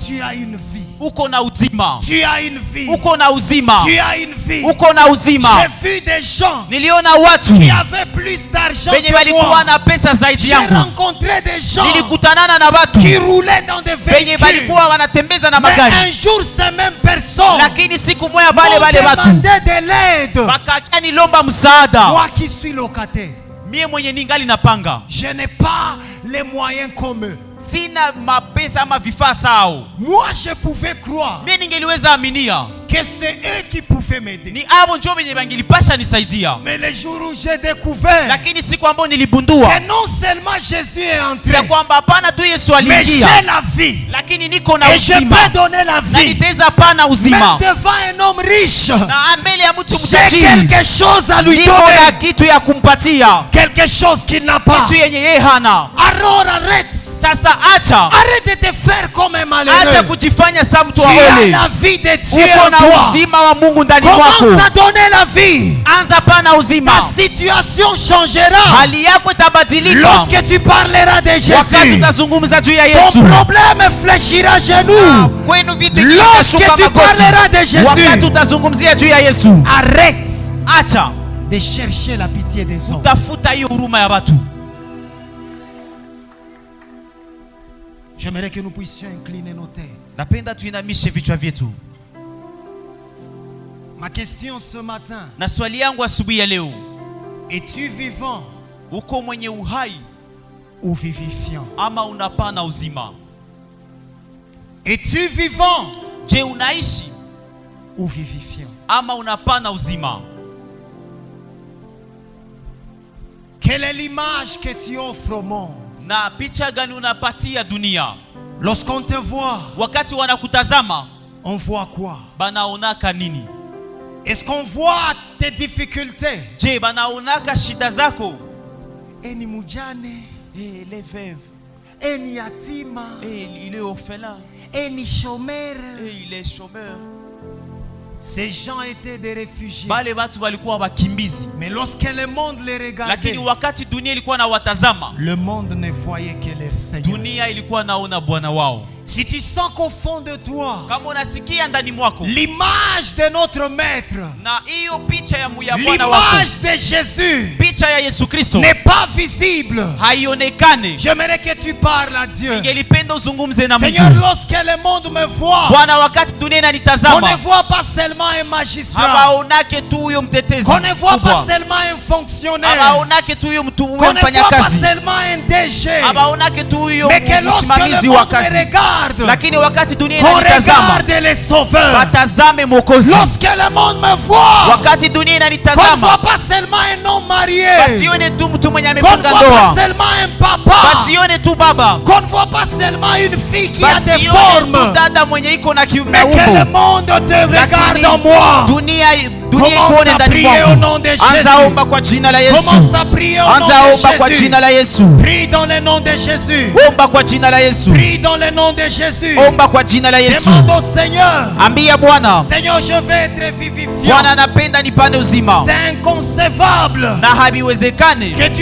Tu as une vie. Uko na uzima, Tu as une vie. uko na uzima, Tu as une vie. uko na uzima. J'ai vu des gens Niliona watu qui avaient plus d'argent benye que balikuwa moi. na pesa zaidi J'ai yangu. rencontré des gens Nilikutanana na watu qui roulaient dans des benye véhicules. balikuwa wanatembeza na Mais magari, un jour, ces mêmes personnes lakini siku moja m'ont bale watu demandé de l'aide. bakakia nilomba msaada. Moi qui suis locataire, Mie mwenye ningali napanga, je n'ai pas les moyens comme eux. sina mapesa ama vifaa sao. Moi, je pouvais croire Mie ningeliweza aminia que c'est eux qui pouvaient m'aider. ni abo njo benye bangilipasha nisaidia, Mais le jour où j'ai découvert lakini siku ambayo nilibundua que non seulement Jésus est ya entré, kwamba hapana tu Yesu mais j'ai aliingia, la vie. lakini niko na Et je uzima peux donner la na vie. nitaweza pana Même uzima, devant un homme riche, na mbele ya mtu j'ai mtajiri quelque chose à lui niko na donner. kitu ya kumpatia, Quelque chose qu'il n'a pas. kitu yenye yeye hana. Alors arrête. Sasa acha Arrête de te faire comme un acha malheureux. kujifanya sa mtu Tu as aole. la vie de Dieu Uko en na toi. uzima wa Mungu ndani mwako, Commence à donner la vie. anza pana uzima, Ta situation changera hali yako itabadilika lorsque tu parleras de wakati Jésus. utazungumza juu ya Ton Yesu. problème fléchira genoux. Kwenu vitu Lorsque vikashuka tu magoti parleras de Jésus. wakati utazungumzia juu ya Yesu. Arrête Acha de chercher la pitié des hommes. utafuta hiyo huruma ya watu. J'aimerais que nous puissions incliner nos têtes. Napenda tuinamishe vichwa vyetu. Ma question ce matin, Na swali yangu asubuhi ya leo, es-tu vivant uko mwenye uhai ou vivifiant? ama unapana uzima? Es-tu vivant Je, unaishi ou vivifiant? ama unapana uzima? Quelle est l'image que tu offres au monde? Na picha gani unapatia dunia? Lorsqu'on te voit, Wakati wanakutazama on voit quoi? banaonaka nini? Est-ce qu'on voit tes difficultés? Je, banaonaka shida zako? Eni mujane, Les veuves, eni yatima, il est orphelin, eni chômeur. il est chômeur. Ces gens étaient des réfugiés. Bale watu walikuwa wakimbizi, Mais lorsque le monde les regardait, lakini wakati dunia ilikuwa na watazama, le monde ne voyait que leur Seigneur. dunia ilikuwa naona Bwana wao. Si tu sens qu'au fond de toi, kama unasikia ndani mwako l'image de notre maître, na hiyo picha ya Bwana wako, l'image de Jésus picha ya Yesu Kristo n'est pas visible, haionekane, j'aimerais que tu parles à Dieu. ningelipenda uzungumze na Seigneur, Mungu. lorsque le monde me voit, Bwana, wakati dunia on ne inanitazama, voit pas seulement un magistrat, hawaonake tu huyo mtetezi on ne voit pas kubwa, seulement un fonctionnaire, hawaonake tu huyo mtu on ne voit pas mfanyakazi, seulement un DG, hawaonake tu huyo mais que lorsque le msimamizi wa monde me kazi, regarde, lakini wakati dunia on inanitazama, regarde les sauveurs. watazame Mwokozi. Lorsque le monde me voit, Wakati dunia qu'on ne inanitazama, voit pas seulement un homme marié, basione tu mtu mwenye qu'on ne amefunga voit pas ndoa, seulement un papa, basione tu baba, qu'on ne voit pas seulement une fille qui a des basione tu formes, dada mwenye iko na mais que le umbo, monde te regarde lakini en moi. dunia Commence ikuone à ndani prier au mwako. nom de Anza Jésus. omba kwa jina la Commence Yesu, à prier au nom anza omba kwa de jina Jésus. la Yesu, Prie dans le nom de Jésus. omba kwa jina la Yesu, Prie dans le nom de Jésus. omba kwa jina la Yesu. Demande au Seigneur. Ambia Bwana, Seigneur, je vais être vivifiant. Bwana, napenda nipande uzima C'est inconcevable na habiwezekane que tu